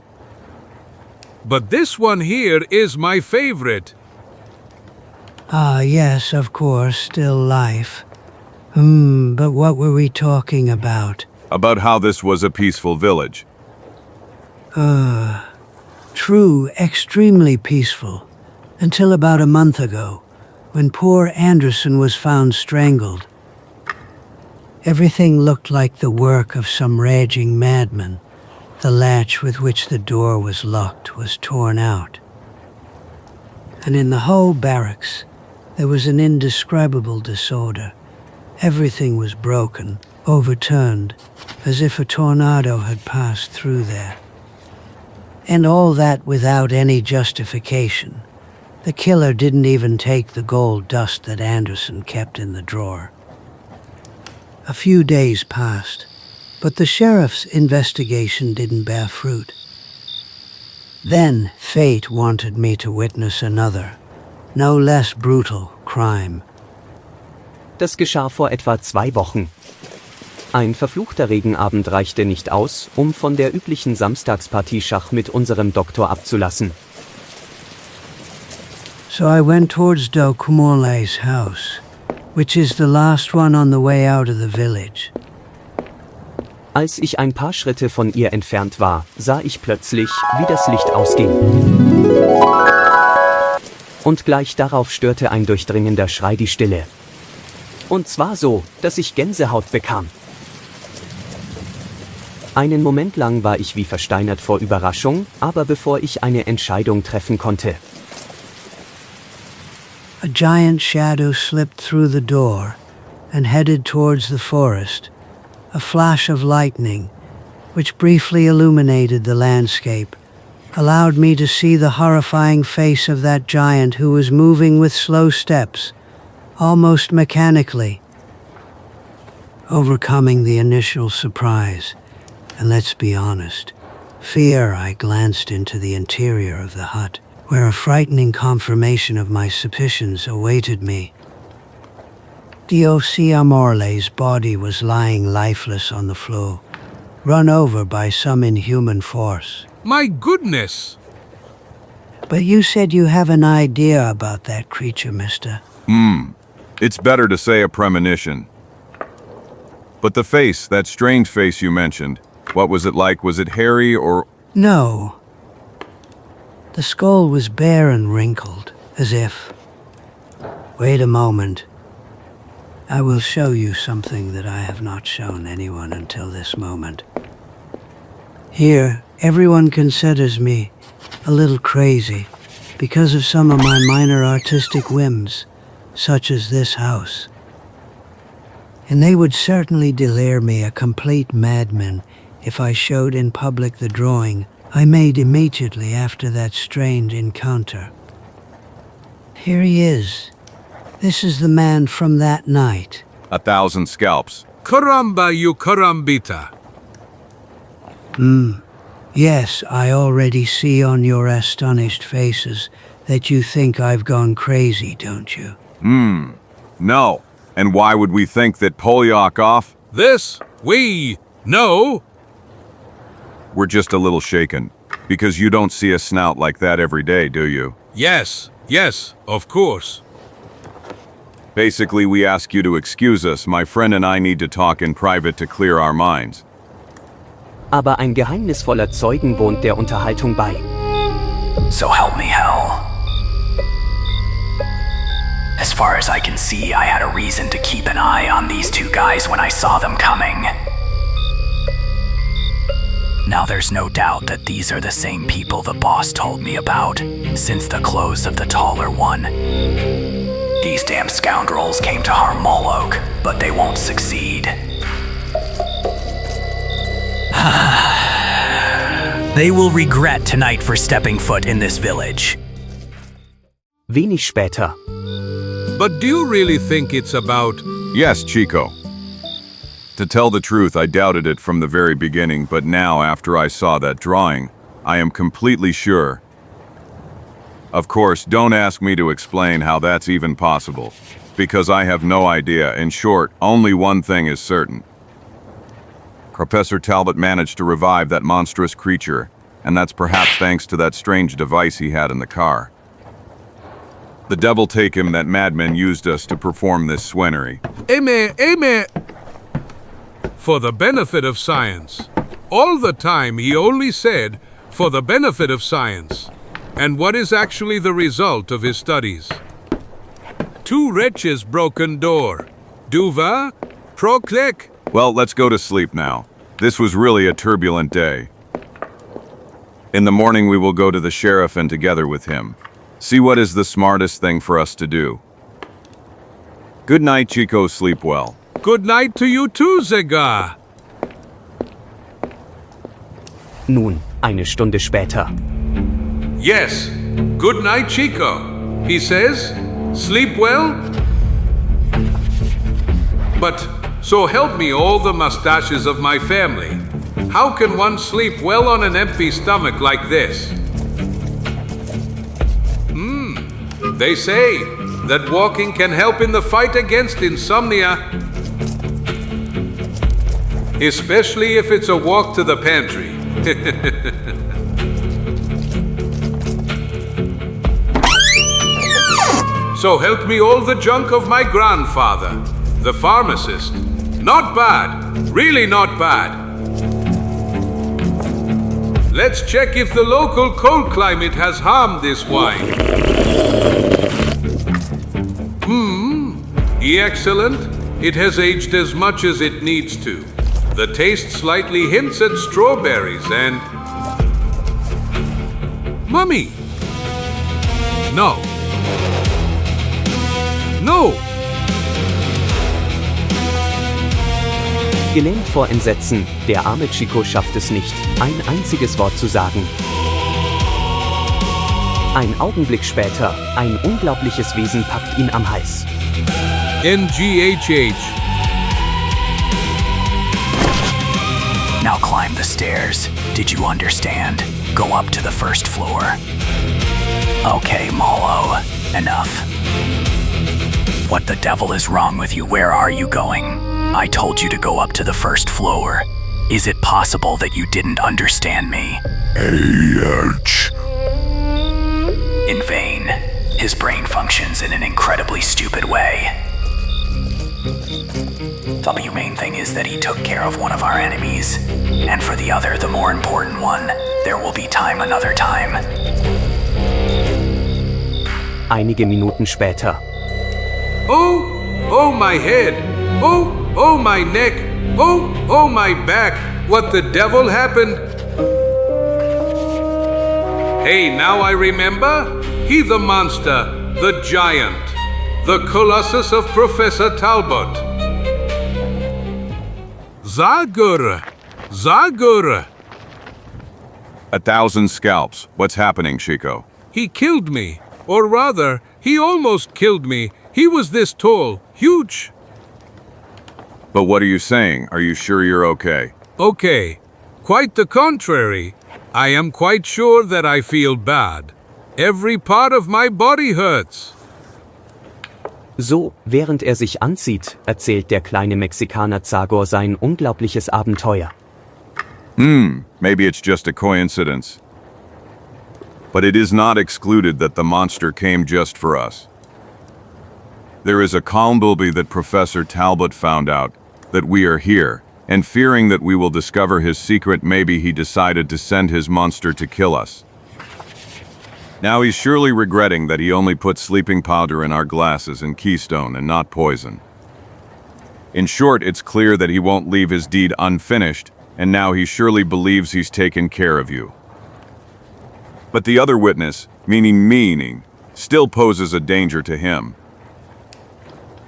But this one here is my favorite. Yes, of course, still life. But what were we talking about? About how this was a peaceful village. True, extremely peaceful. Until about a month ago, when poor Anderson was found strangled. Everything looked like the work of some raging madman. The latch with which the door was locked was torn out. And in the whole barracks, there was an indescribable disorder. Everything was broken, overturned, as if a tornado had passed through there. And all that without any justification. The killer didn't even take the gold dust that Anderson kept in the drawer. A few days passed, but the sheriff's investigation didn't bear fruit. Then fate wanted me to witness another, no less brutal crime. Das geschah vor etwa 2 Wochen. Ein verfluchter Regenabend reichte nicht aus, um von der üblichen Samstagspartie Schach mit unserem Doktor abzulassen. So I went towards Morley's house, which is the last one on the way out of the village. Als ich ein paar Schritte von ihr entfernt war, sah ich plötzlich, wie das Licht ausging. Und gleich darauf störte ein durchdringender Schrei die Stille. Und zwar so, dass ich Gänsehaut bekam. Einen Moment lang war ich wie versteinert vor Überraschung, aber bevor ich eine Entscheidung treffen konnte. A giant shadow slipped through the door, and headed towards the forest. A flash of lightning, which briefly illuminated the landscape, allowed me to see the horrifying face of that giant who was moving with slow steps, almost mechanically. Overcoming the initial surprise, and let's be honest, fear, I glanced into the interior of the hut, where a frightening confirmation of my suspicions awaited me. Morley's body was lying lifeless on the floor, run over by some inhuman force. My goodness! But you said you have an idea about that creature, mister. It's better to say a premonition. But the face, that strange face you mentioned, what was it like? Was it hairy or... No. The skull was bare and wrinkled, as if... Wait a moment. I will show you something that I have not shown anyone until this moment. Here, everyone considers me a little crazy because of some of my minor artistic whims, such as this house. And they would certainly declare me a complete madman if I showed in public the drawing I made immediately after that strange encounter. Here he is. This is the man from that night. 1,000 scalps. Caramba, you carambita. Yes, I already see on your astonished faces that you think I've gone crazy, don't you? No. And why would we think that Polyakov? This, we know. We're just a little shaken. Because you don't see a snout like that every day, do you? Yes, of course. Basically, we ask you to excuse us. My friend and I need to talk in private to clear our minds. Aber ein geheimnisvoller Zeugen wohnt der Unterhaltung bei. So help me hell. As far as I can see, I had a reason to keep an eye on these two guys when I saw them coming. Now there's no doubt that these are the same people the boss told me about, since the clothes of the taller one. These damn scoundrels came to harm Molok, but they won't succeed. They will regret tonight for stepping foot in this village. Wenig später. But do you really think it's about... Yes, Chico. To tell the truth, I doubted it from the very beginning, but now, after I saw that drawing, I am completely sure. Of course, don't ask me to explain how that's even possible, because I have no idea. In short, only one thing is certain. Professor Talbot managed to revive that monstrous creature, and that's perhaps thanks to that strange device he had in the car. The devil take him, that madman used us to perform this swenery. Amen. For the benefit of science. All the time he only said, for the benefit of science. And what is actually the result of his studies? 2 wretches broken door. Duva, proklek. Well, let's go to sleep now. This was really a turbulent day. In the morning we will go to the sheriff and together with him, see what is the smartest thing for us to do. Good night, Chico. Sleep well. Good night to you too, Zagor. Nun, eine Stunde später. Yes. Good night, Chico. He says, sleep well. But, so help me all the mustaches of my family. How can one sleep well on an empty stomach like this? They say that walking can help in the fight against insomnia. Especially if it's a walk to the pantry. So help me all the junk of my grandfather, the pharmacist. Not bad, really not bad. Let's check if the local cold climate has harmed this wine. Excellent. It has aged as much as it needs to. The taste slightly hints at strawberries and... Mummy! No. Gelähmt vor Entsetzen, der arme Chico schafft es nicht, ein einziges Wort zu sagen. Ein Augenblick später, ein unglaubliches Wesen packt ihn am Hals. NGHH. Now climb the stairs. Did you understand? Go up to the first floor. Okay, Molo. Enough. What the devil is wrong with you? Where are you going? I told you to go up to the first floor. Is it possible that you didn't understand me? Herz. In vain. His brain functions in an incredibly stupid way. The main thing is that he took care of one of our enemies. And for the other, the more important one, there will be time another time. Einige Minuten später. Oh my head. Oh my neck. Oh my back. What the devil happened? Hey, now I remember. He the monster, the giant, the colossus of Professor Talbot. Zagor. Zagor. 1,000 scalps. What's happening, Chico? He killed me. Or rather, he almost killed me. He was this tall, huge. But what are you saying? Are you sure you're okay? Okay. Quite the contrary. I am quite sure that I feel bad. Every part of my body hurts. So, während er sich anzieht, erzählt der kleine Mexikaner Zagor sein unglaubliches Abenteuer. Maybe it's just a coincidence. But it is not excluded that the monster came just for us. There is a Kalmbulby that Professor Talbot found out that we are here, and fearing that we will discover his secret, maybe he decided to send his monster to kill us. Now he's surely regretting that he only put sleeping powder in our glasses and keystone and not poison. In short, it's clear that he won't leave his deed unfinished, and now he surely believes he's taken care of you. But the other witness, meaning, still poses a danger to him.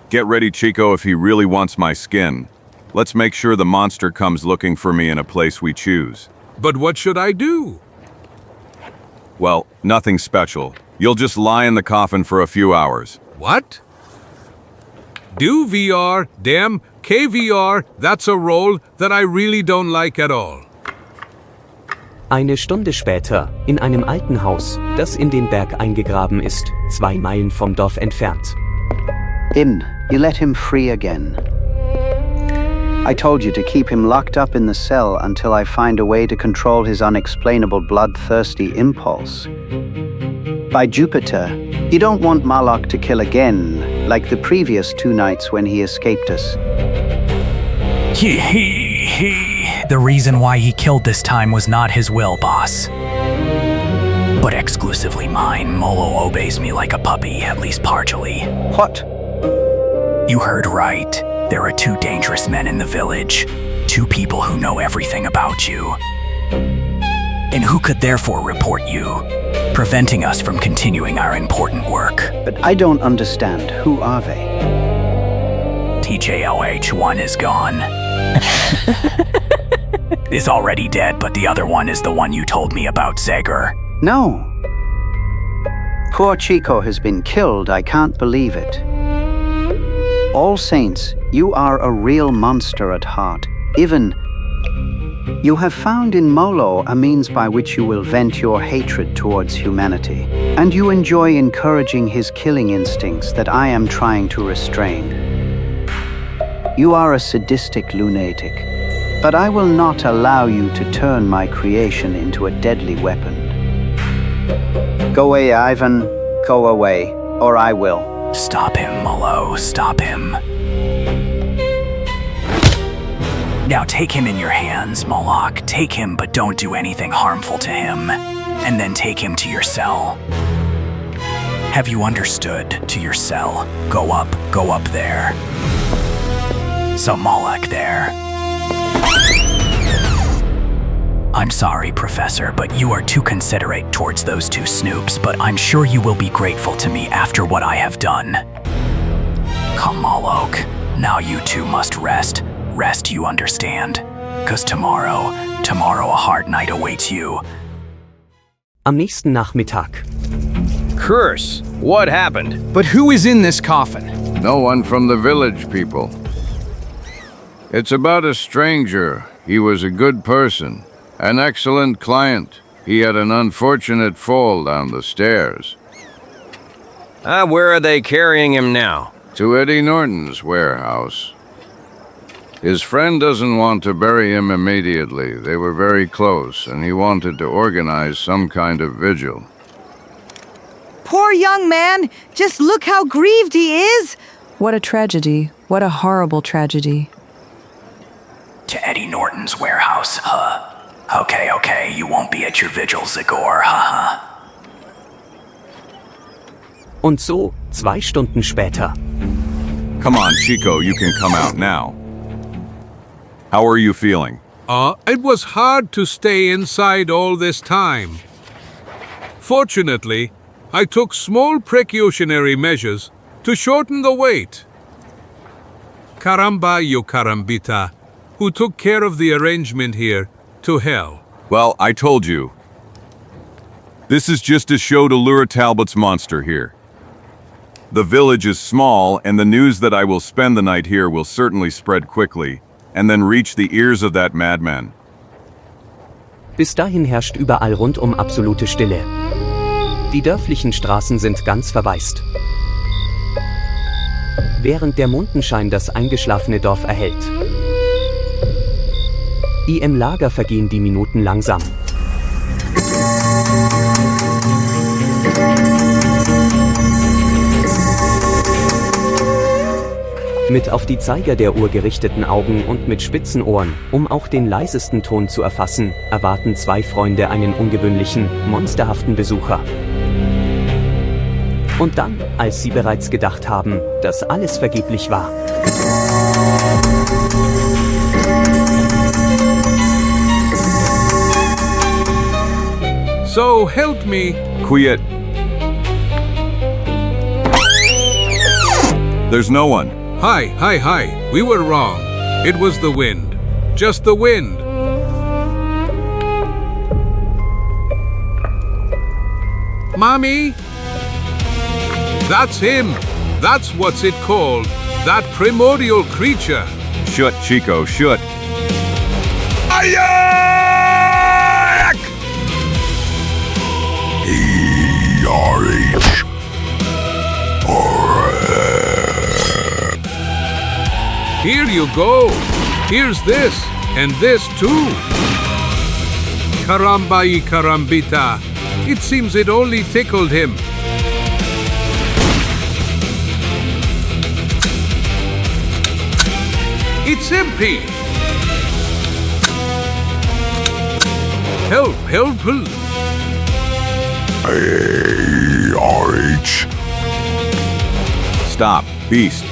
Get ready, Chico, if he really wants my skin. Let's make sure the monster comes looking for me in a place we choose. But what should I do? Well, nothing special. You'll just lie in the coffin for a few hours. What? Do VR, damn, KVR, that's a role that I really don't like at all. Eine Stunde später, in einem alten Haus, das in den Berg eingegraben ist, 2 Meilen vom Dorf entfernt. You let him free again. I told you to keep him locked up in the cell until I find a way to control his unexplainable bloodthirsty impulse. By Jupiter, you don't want Molok to kill again, like the previous 2 nights when he escaped us. The reason why he killed this time was not his will, boss. But exclusively mine. Molo obeys me like a puppy, at least partially. What? You heard right. There are 2 dangerous men in the village. 2 people who know everything about you. And who could therefore report you, preventing us from continuing our important work. But I don't understand. Who are they? TJLH, one is gone. Is already dead, but the other one is the one you told me about, Zagor. No. Poor Chico has been killed. I can't believe it. All Saints, you are a real monster at heart. Even you have found in Molo a means by which you will vent your hatred towards humanity, and you enjoy encouraging his killing instincts that I am trying to restrain. You are a sadistic lunatic, but I will not allow you to turn my creation into a deadly weapon. Go away, Ivan. Go away, or I will. Stop him, Molo. Stop him. Now take him in your hands, Molok. Take him, but don't do anything harmful to him. And then take him to your cell. Have you understood? To your cell. Go up there. So Molok there. I'm sorry, Professor, but you are too considerate towards those 2 snoops, but I'm sure you will be grateful to me after what I have done. Come, Molok. Now you 2 must rest. Rest, you understand. 'Cause tomorrow a hard night awaits you. Am nächsten Nachmittag. Curse! What happened? But who is in this coffin? No one from the village people. It's about a stranger. He was a good person, an excellent client. He had an unfortunate fall down the stairs. Where are they carrying him now? To Eddie Norton's warehouse. His friend doesn't want to bury him immediately. They were very close, and he wanted to organize some kind of vigil. Poor young man! Just look how grieved he is! What a tragedy. What a horrible tragedy. To Eddie Norton's warehouse, huh? Okay, you won't be at your vigil, Zagor, haha. Und so, 2 Stunden später. Come on, Chico, you can come out now. How are you feeling? It was hard to stay inside all this time. Fortunately, I took small precautionary measures to shorten the wait. Caramba, you carambita, who took care of the arrangement here, to hell. Well, I told you. This is just a show to lure Talbot's monster here. The village is small, and the news that I will spend the night here will certainly spread quickly, and then reach the ears of that madman. Bis dahin herrscht überall rundum absolute Stille. Die dörflichen Straßen sind ganz verwaist. Während der Mondenschein das eingeschlafene Dorf erhellt. Im Lager vergehen die Minuten langsam. Mit auf die Zeiger der Uhr gerichteten Augen und mit spitzen Ohren, um auch den leisesten Ton zu erfassen, erwarten 2 Freunde einen ungewöhnlichen, monsterhaften Besucher. Und dann, als sie bereits gedacht haben, dass alles vergeblich war. So help me. Quiet. There's no one. Hi. We were wrong. It was the wind. Just the wind. Mommy? That's him. That's what's it called. That primordial creature. Shut, Chico, shut. E-R-H. Here you go. Here's this, and this too. Caramba y carambita. It seems it only tickled him. It's empty. Help. A-R-H. Stop, beast.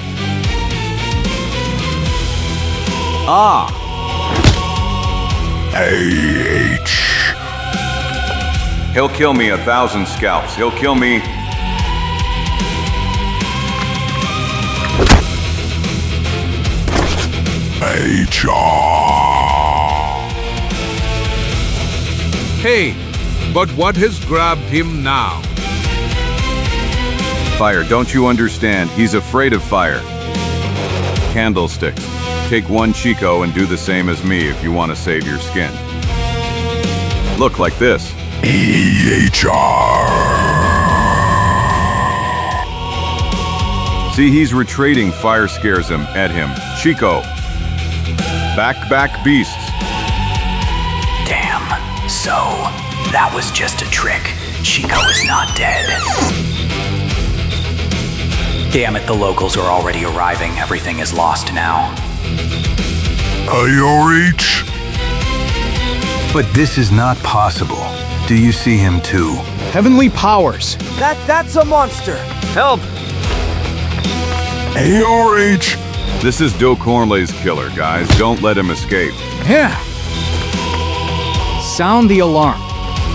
A-H. He'll kill me 1,000 scalps. He'll kill me. H-R. Hey, but what has grabbed him now? Fire, don't you understand? He's afraid of fire. Candlesticks. Take 1 Chico and do the same as me if you want to save your skin. Look like this. E-H-R. See, he's retreating. Fire scares him. At him. Chico. Back, beasts. Damn. So, that was just a trick. Chico is not dead. Damn it, the locals are already arriving. Everything is lost now. A-R-H. But this is not possible. Do you see him too? Heavenly powers. That's a monster. Help! A-R-H. This is Doe Cornley's killer, guys. Don't let him escape. Yeah. Sound the alarm.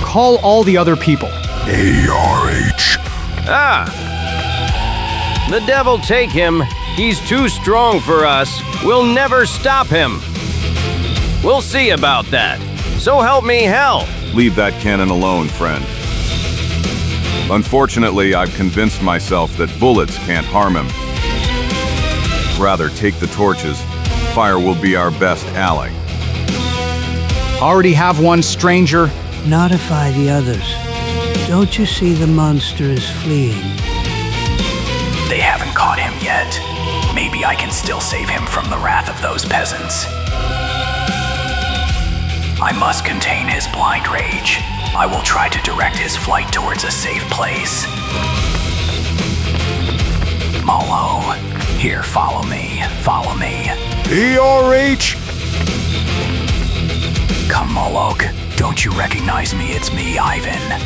Call all the other people. A-R-H. The devil take him. He's too strong for us. We'll never stop him. We'll see about that. So help me hell. Leave that cannon alone, friend. Unfortunately, I've convinced myself that bullets can't harm him. Rather, take the torches. Fire will be our best ally. Already have one, stranger. Notify the others. Don't you see the monster is fleeing? They haven't caught him yet. Maybe I can still save him from the wrath of those peasants. I must contain his blind rage. I will try to direct his flight towards a safe place. Molo, here, follow me. Follow me. ERH! Come, Molok. Don't you recognize me? It's me, Ivan.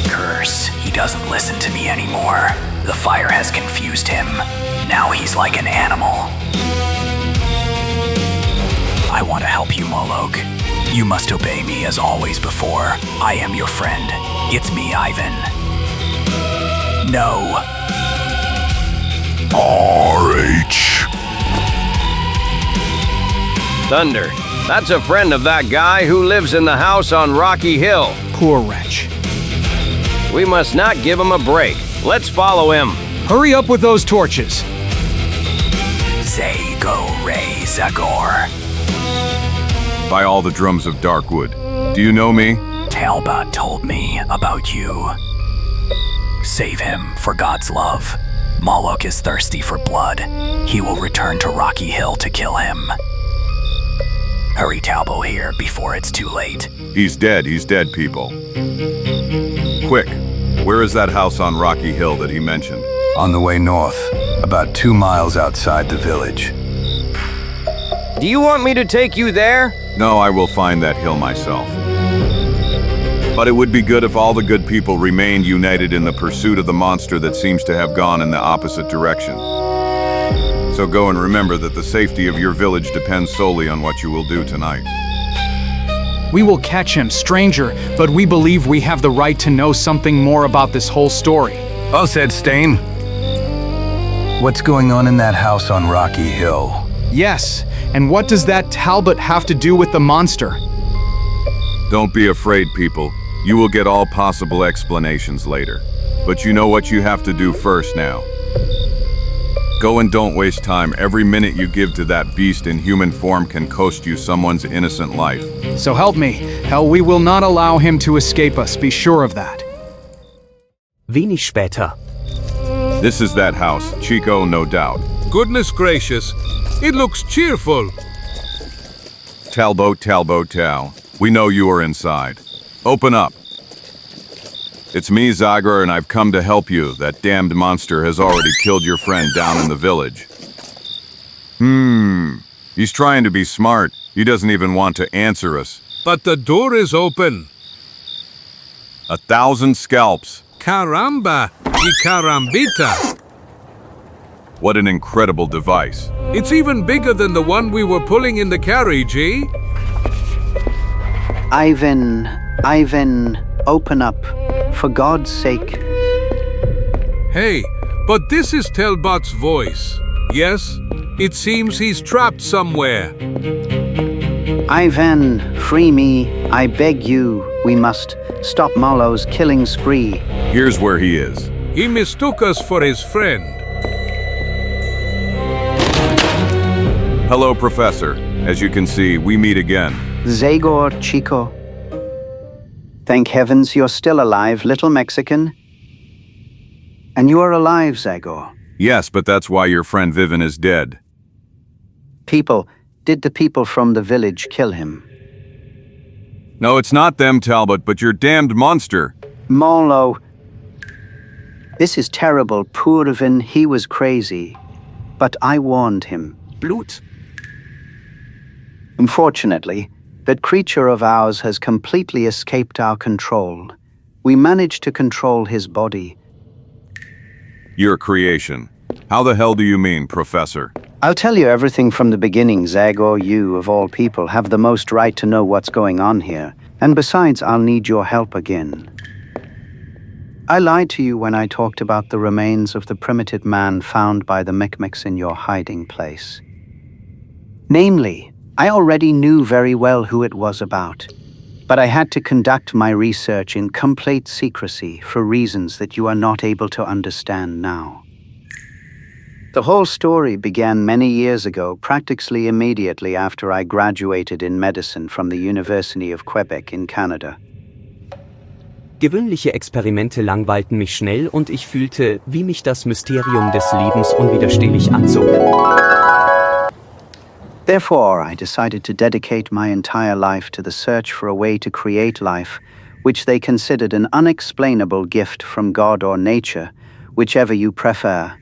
Curse, he doesn't listen to me anymore. The fire has confused him. Now he's like an animal. I want to help you, Molok. You must obey me as always before. I am your friend. It's me, Ivan. No. RH. Thunder. That's a friend of that guy who lives in the house on Rocky Hill. Poor wretch. We must not give him a break. Let's follow him. Hurry up with those torches. Zagor. By all the drums of Darkwood. Do you know me? Talbot told me about you. Save him, for God's love. Molok is thirsty for blood. He will return to Rocky Hill to kill him. Hurry, Talbot, here before it's too late. He's dead, people. Quick, where is that house on Rocky Hill that he mentioned? On the way north, about 2 miles outside the village. Do you want me to take you there? No, I will find that hill myself. But it would be good if all the good people remained united in the pursuit of the monster that seems to have gone in the opposite direction. So go and remember that the safety of your village depends solely on what you will do tonight. We will catch him, stranger, but we believe we have the right to know something more about this whole story. Oh, said Stain. What's going on in that house on Rocky Hill? Yes, and what does that Talbot have to do with the monster? Don't be afraid, people. You will get all possible explanations later. But you know what you have to do first now. Go and don't waste time. Every minute you give to that beast in human form can cost you someone's innocent life. So help me. Hell, we will not allow him to escape us. Be sure of that. Wenig später. This is that house, Chico, no doubt. Goodness gracious, it looks cheerful. Talbot, we know you are inside. Open up. It's me, Zagor, and I've come to help you. That damned monster has already killed your friend down in the village. He's trying to be smart. He doesn't even want to answer us. But the door is open. 1,000 scalps. Caramba y carambita. What an incredible device. It's even bigger than the one we were pulling in the carriage, eh? Ivan, open up. For God's sake. Hey, but this is Talbot's voice. Yes, it seems he's trapped somewhere. Ivan, free me. I beg you. We must stop Molo's killing spree. Here's where he is. He mistook us for his friend. Hello, Professor. As you can see, we meet again. Zagor, Chico. Thank heavens you're still alive, little Mexican. And you are alive, Zagor. Yes, but that's why your friend Vivian is dead. Did the people from the village kill him? No, it's not them, Talbot, but your damned monster. Molo. This is terrible. Poor Vin, he was crazy. But I warned him. Blut. Unfortunately, that creature of ours has completely escaped our control. We managed to control his body. Your creation. How the hell do you mean, Professor? I'll tell you everything from the beginning, Zagor. You, of all people, have the most right to know what's going on here. And besides, I'll need your help again. I lied to you when I talked about the remains of the primitive man found by the Micmacs in your hiding place. Namely, I already knew very well who it was about, but I had to conduct my research in complete secrecy for reasons that you are not able to understand now. The whole story began many years ago, practically immediately after I graduated in medicine from the University of Quebec in Canada. Gewöhnliche Experimente langweilten mich schnell und ich fühlte, wie mich das Mysterium des Lebens unwiderstehlich anzog. Therefore, I decided to dedicate my entire life to the search for a way to create life, which they considered an unexplainable gift from God or nature, whichever you prefer.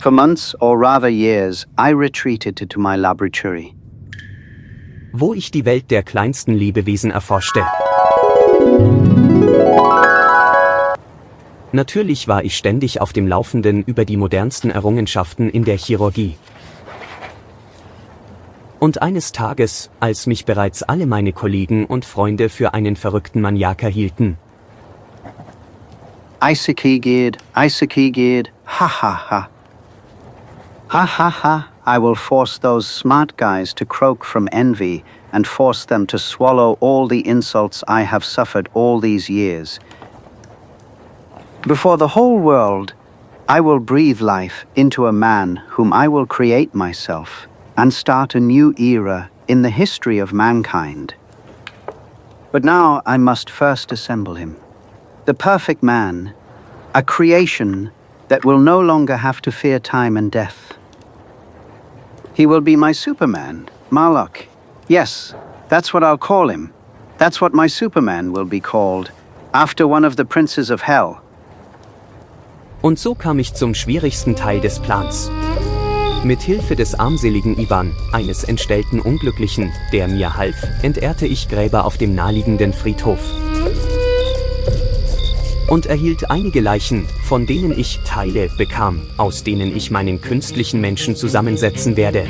For months, or rather years, I retreated to my laboratory, wo ich die Welt der kleinsten Lebewesen erforschte. Natürlich war ich ständig auf dem Laufenden über die modernsten Errungenschaften in der Chirurgie. Und eines Tages, als mich bereits alle meine Kollegen und Freunde für einen verrückten Maniaker hielten. Eisenkäfig, ha ha ha. Ha ha ha, I will force those smart guys to croak from envy and force them to swallow all the insults I have suffered all these years. Before the whole world, I will breathe life into a man whom I will create myself and start a new era in the history of mankind. But now I must first assemble him. The perfect man, a creation that will no longer have to fear time and death. He will be my Superman, Molok. Yes, that's what I'll call him. That's what my Superman will be called, after one of the princes of hell. Und so kam ich zum schwierigsten Teil des Plans. Mit Hilfe des armseligen Ivan, eines entstellten Unglücklichen, der mir half, entehrte ich Gräber auf dem naheliegenden Friedhof. Und erhielt einige Leichen, von denen ich Teile bekam, aus denen ich meinen künstlichen Menschen zusammensetzen werde.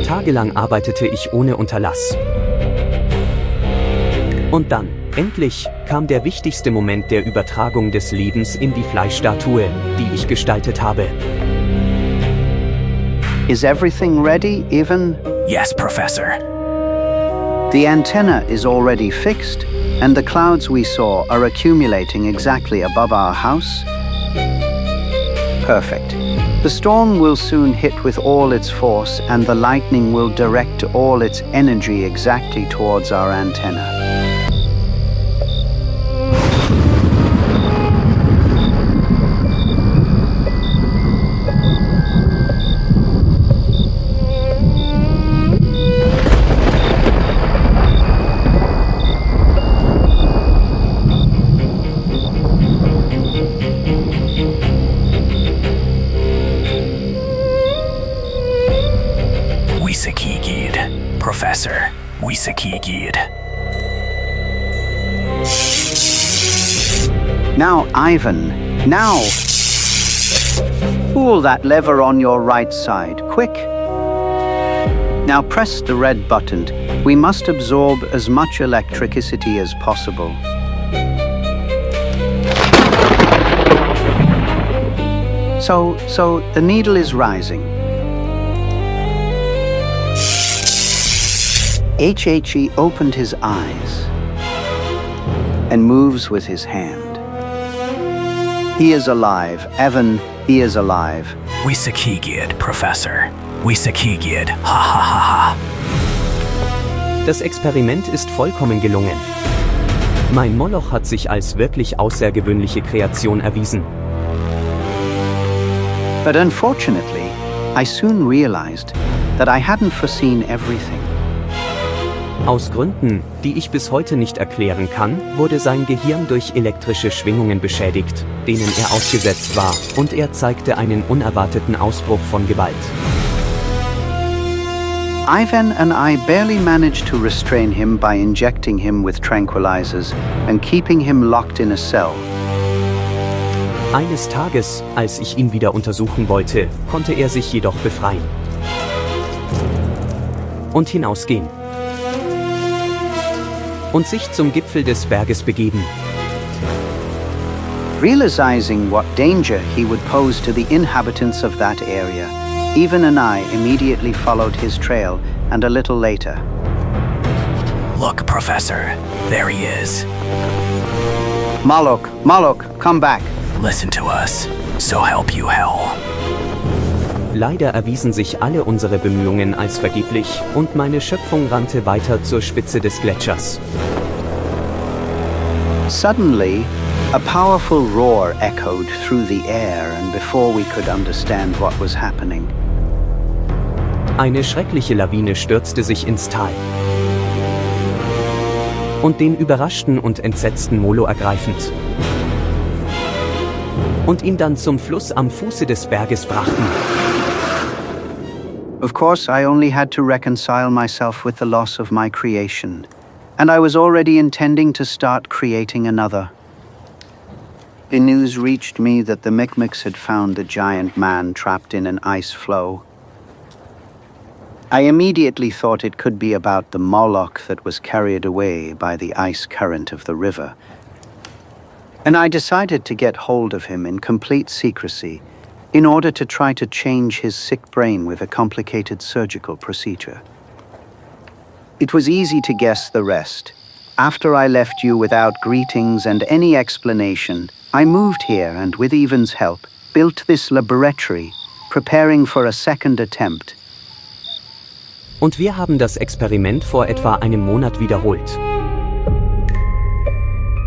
Tagelang arbeitete ich ohne Unterlass. Und dann, endlich, kam der wichtigste Moment der Übertragung des Lebens in die Fleischstatue, die ich gestaltet habe. Is everything ready, Ivan? Yes, Professor. The antenna is already fixed, and the clouds we saw are accumulating exactly above our house. Perfect. The storm will soon hit with all its force, and the lightning will direct all its energy exactly towards our antenna. Professor, Eisenkäfig. Now, Ivan, now! Pull that lever on your right side, quick! Now press the red button. We must absorb as much electricity as possible. So the needle is rising. HHE opened his eyes and moves with his hand. He is alive, Evan, he is alive. Eisenkäfig, Professor. Eisenkäfig, ha ha ha ha. Das Experiment ist vollkommen gelungen. Mein Moloch hat sich als wirklich außergewöhnliche Kreation erwiesen. But unfortunately, I soon realized that I hadn't foreseen everything. Aus Gründen, die ich bis heute nicht erklären kann, wurde sein Gehirn durch elektrische Schwingungen beschädigt, denen er ausgesetzt war, und er zeigte einen unerwarteten Ausbruch von Gewalt. Ivan and I barely managed to restrain him by injecting him with tranquilizers and keeping him locked in a cell. Eines Tages, als ich ihn wieder untersuchen wollte, konnte er sich jedoch befreien und hinausgehen. und sich zum Gipfel des Berges begeben. Realizing what danger he would pose to the inhabitants of that area, Even and I immediately followed his trail, and a little later. Look, Professor. There he is. Molok, Molok, come back. Listen to us. So help you hell. Leider erwiesen sich alle unsere Bemühungen als vergeblich, und meine Schöpfung rannte weiter zur Spitze des Gletschers. Suddenly, a powerful roar echoed through the air, and before we could understand what was happening. Eine schreckliche Lawine stürzte sich ins Tal. Und den überraschten und entsetzten Molo ergreifend. Und ihn dann zum Fluss am Fuße des Berges brachten. Of course, I only had to reconcile myself with the loss of my creation, and I was already intending to start creating another. The news reached me that the Micmacs had found the giant man trapped in an ice floe. I immediately thought it could be about the Molok that was carried away by the ice current of the river. And I decided to get hold of him in complete secrecy in order to try to change his sick brain with a complicated surgical procedure. It was easy to guess the rest. After I left you without greetings and any explanation, I moved here and with Evan's help, built this laboratory, preparing for a second attempt. Und wir haben das Experiment vor etwa einem Monat wiederholt.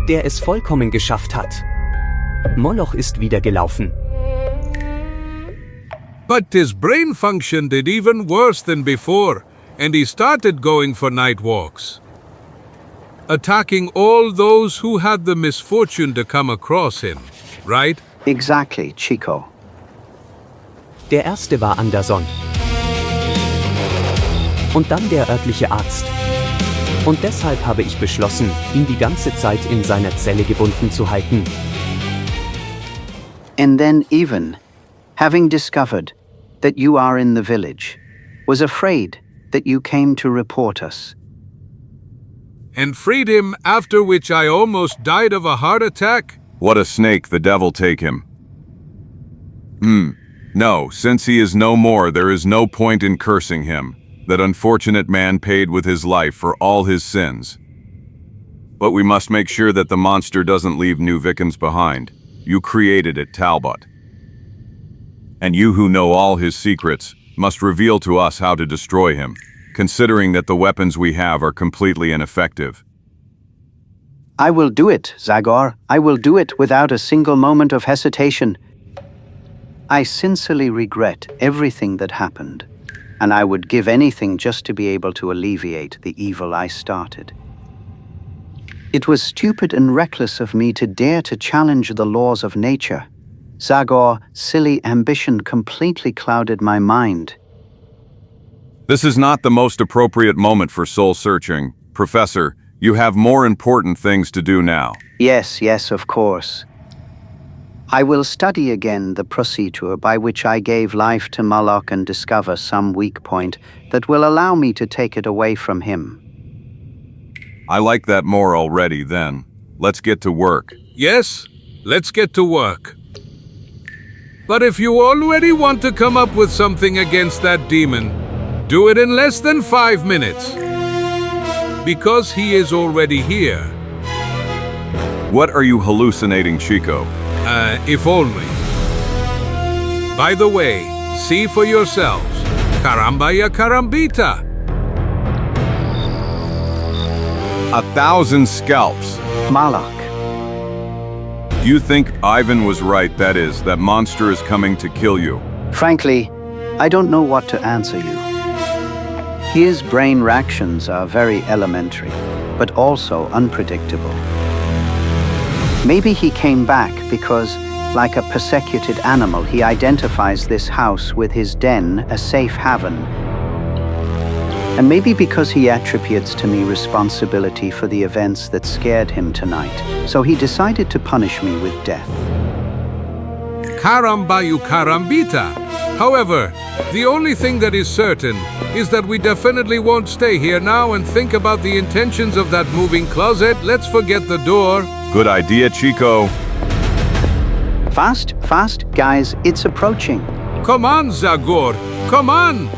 Der es vollkommen geschafft hat. Moloch ist wieder gelaufen. But his brain functioned even worse than before, and he started going for night walks, attacking all those who had the misfortune to come across him, right? Exactly, Chico. Der erste war Anderson. Und dann der örtliche Arzt. Und deshalb habe ich beschlossen, ihn die ganze Zeit in seiner Zelle gebunden zu halten. And then Evan, having discovered that you are in the village, was afraid that you came to report us. And freed him, after which I almost died of a heart attack? What a snake, the devil take him. No, since he is no more, there is no point in cursing him. That unfortunate man paid with his life for all his sins. But we must make sure that the monster doesn't leave new victims behind. You created it, Talbot. And you who know all his secrets must reveal to us how to destroy him, considering that the weapons we have are completely ineffective. I will do it, Zagor. I will do it without a single moment of hesitation. I sincerely regret everything that happened, and I would give anything just to be able to alleviate the evil I started. It was stupid and reckless of me to dare to challenge the laws of nature. Zagor, silly ambition completely clouded my mind. This is not the most appropriate moment for soul-searching. Professor, you have more important things to do now. Yes, of course. I will study again the procedure by which I gave life to Molok and discover some weak point that will allow me to take it away from him. I like that more already, then. Let's get to work. Yes, let's get to work. But if you already want to come up with something against that demon, do it in less than 5 minutes. Because he is already here. What are you hallucinating, Chico? If only. By the way, see for yourselves. Caramba ya carambita. 1,000 scalps. Molok. Do you think Ivan was right, that is, that monster is coming to kill you? Frankly, I don't know what to answer you. His brain reactions are very elementary, but also unpredictable. Maybe he came back because, like a persecuted animal, he identifies this house with his den, a safe haven. And maybe because he attributes to me responsibility for the events that scared him tonight, so he decided to punish me with death. Caramba you carambita. However, the only thing that is certain is that we definitely won't stay here now and think about the intentions of that moving closet. Let's forget the door. Good idea, Chico. Fast, fast, guys, it's approaching. Come on, Zagor, come on!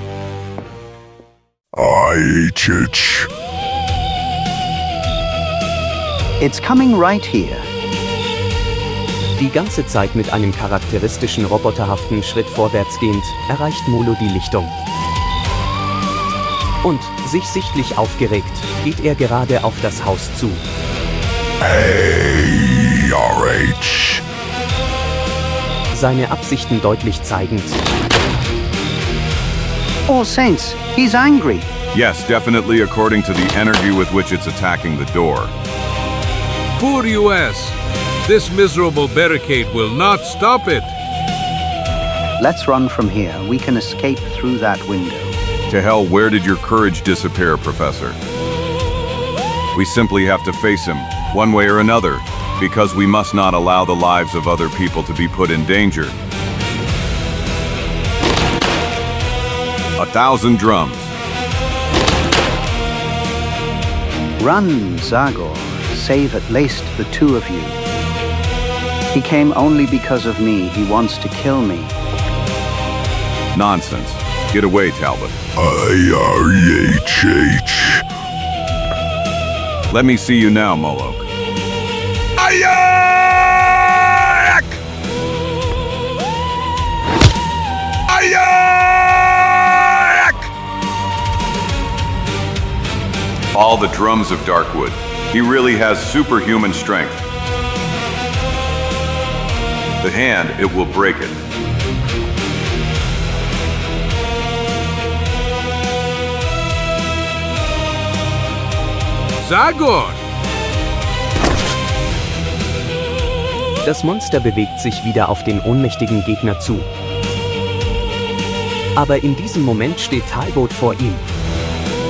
It's coming right here. Die ganze Zeit mit einem charakteristischen roboterhaften Schritt vorwärts gehend, erreicht Molo die Lichtung. Und, sich sichtlich aufgeregt, geht er gerade auf das Haus zu. Hey, RH. Seine Absichten deutlich zeigend. All Saints, he's angry. Yes, definitely according to the energy with which it's attacking the door. Poor US. This miserable barricade will not stop it. Let's run from here. We can escape through that window. To hell, where did your courage disappear, Professor? We simply have to face him, one way or another, because we must not allow the lives of other people to be put in danger. 1,000 drums. Run, Zagor. Save at least the two of you. He came only because of me. He wants to kill me. Nonsense. Get away, Talbot. IREHH. Let me see you now, Molok. Ayak! Ayak! All the drums of Darkwood. He really has superhuman strength. The hand, it will break it. Zagor! Das Monster bewegt sich wieder auf den ohnmächtigen Gegner zu. Aber in diesem Moment steht Talbot vor ihm.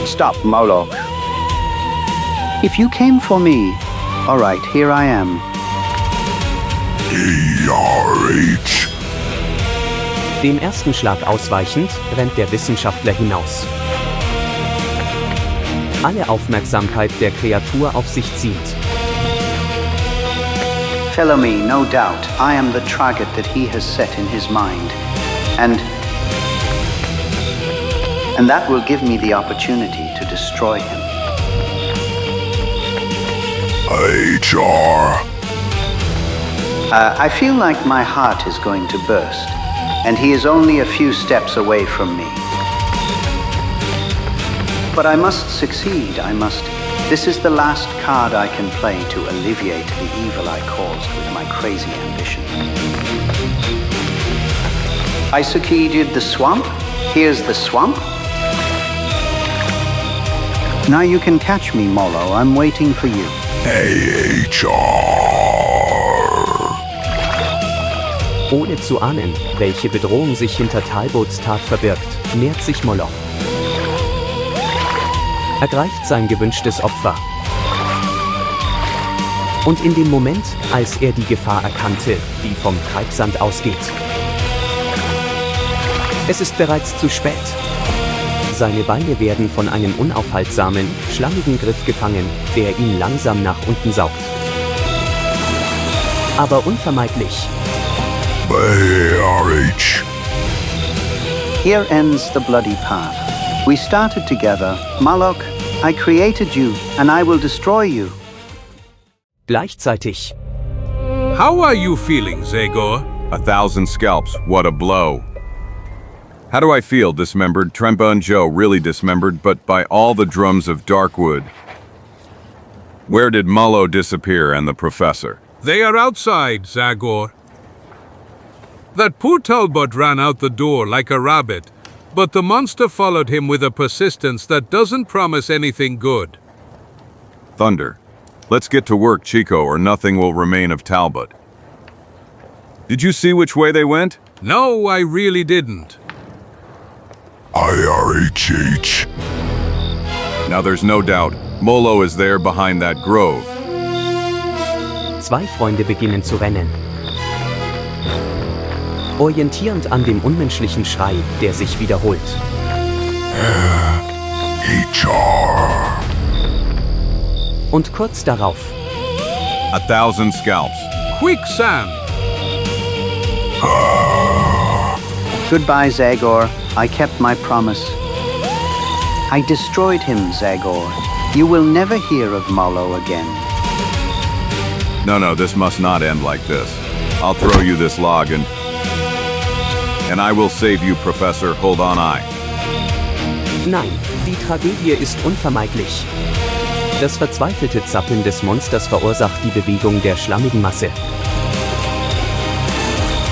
Stop, Molok. If you came for me, all right, here I am. ERH. Dem ersten Schlag ausweichend, rennt der Wissenschaftler hinaus. Alle Aufmerksamkeit der Kreatur auf sich zieht. Follow me, no doubt. I am the target that he has set in his mind. And that will give me the opportunity to destroy him. HR. I feel like my heart is going to burst, and he is only a few steps away from me. But I must succeed, I must. This is the last card I can play to alleviate the evil I caused with my crazy ambition. I succeeded the swamp. Here's the swamp. Now you can catch me, Molo. I'm waiting for you. Ohne zu ahnen, welche Bedrohung sich hinter Talbots Tat verbirgt, nähert sich Molok. Er greift sein gewünschtes Opfer. Und in dem Moment, als er die Gefahr erkannte, die vom Treibsand ausgeht. Es ist bereits zu spät. Seine Beine werden von einem unaufhaltsamen, schlammigen Griff gefangen, der ihn langsam nach unten saugt. Aber unvermeidlich. BRH. Here ends the bloody path. We started together. Molok, I created you, and I will destroy you. Gleichzeitig. How are you feeling, Zagor? 1,000 scalps, what a blow. How do I feel, dismembered? Tremba and Joe really dismembered, but by all the drums of Darkwood. Where did Molo disappear and the professor? They are outside, Zagor. That poor Talbot ran out the door like a rabbit, but the monster followed him with a persistence that doesn't promise anything good. Thunder. Let's get to work, Chico, or nothing will remain of Talbot. Did you see which way they went? No, I really didn't. IRHH. Now there's no doubt, Molo is there behind that grove. Zwei Freunde beginnen zu rennen. orientierend an dem unmenschlichen Schrei, der sich wiederholt. Und kurz darauf. 1,000 scalps. Quicksand! Goodbye, Zagor. I kept my promise. I destroyed him, Zagor. You will never hear of Molo again. No, this must not end like this. I'll throw you this log and I will save you, Professor. Hold on, Nein, die Tragödie ist unvermeidlich. Das verzweifelte Zappeln des Monsters verursacht die Bewegung der schlammigen Masse.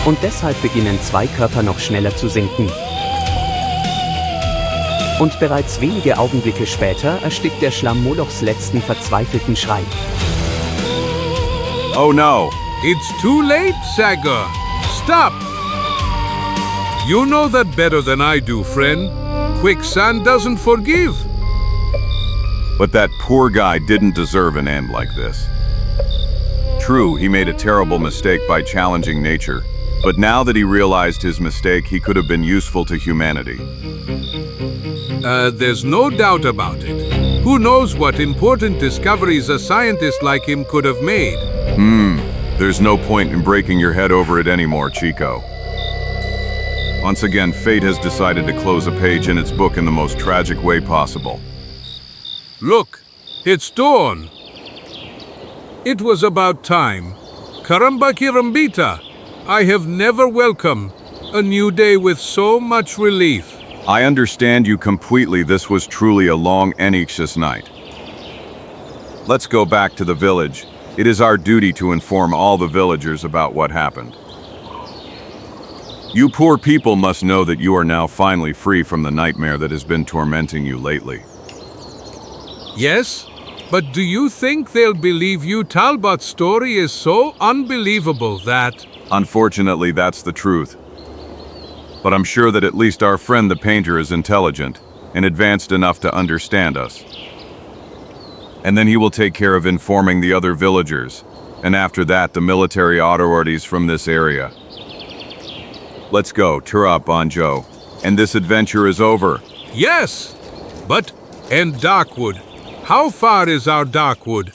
Und deshalb beginnen zwei Körper noch schneller zu sinken. Und bereits wenige Augenblicke später erstickt der Schlamm Molochs letzten verzweifelten Schrei. Oh no! It's too late, Zagor. Stop! You know that better than I do, friend. Quicksand doesn't forgive. But that poor guy didn't deserve an end like this. True, he made a terrible mistake by challenging nature, but now that he realized his mistake, he could have been useful to humanity. There's no doubt about it. Who knows what important discoveries a scientist like him could have made? There's no point in breaking your head over it anymore, Chico. Once again, fate has decided to close a page in its book in the most tragic way possible. Look, it's dawn. It was about time. Caramba Kirambita, I have never welcomed a new day with so much relief. I understand you completely. This was truly a long and anxious night. Let's go back to the village. It is our duty to inform all the villagers about what happened. You poor people must know that you are now finally free from the nightmare that has been tormenting you lately. Yes, but do you think they'll believe you? Talbot's story is so unbelievable that... Unfortunately, that's the truth. But I'm sure that at least our friend the painter is intelligent and advanced enough to understand us. And then he will take care of informing the other villagers, and after that the military authorities from this area. Let's go, Tura Banjo, and this adventure is over. Yes, but... and Darkwood. How far is our Darkwood?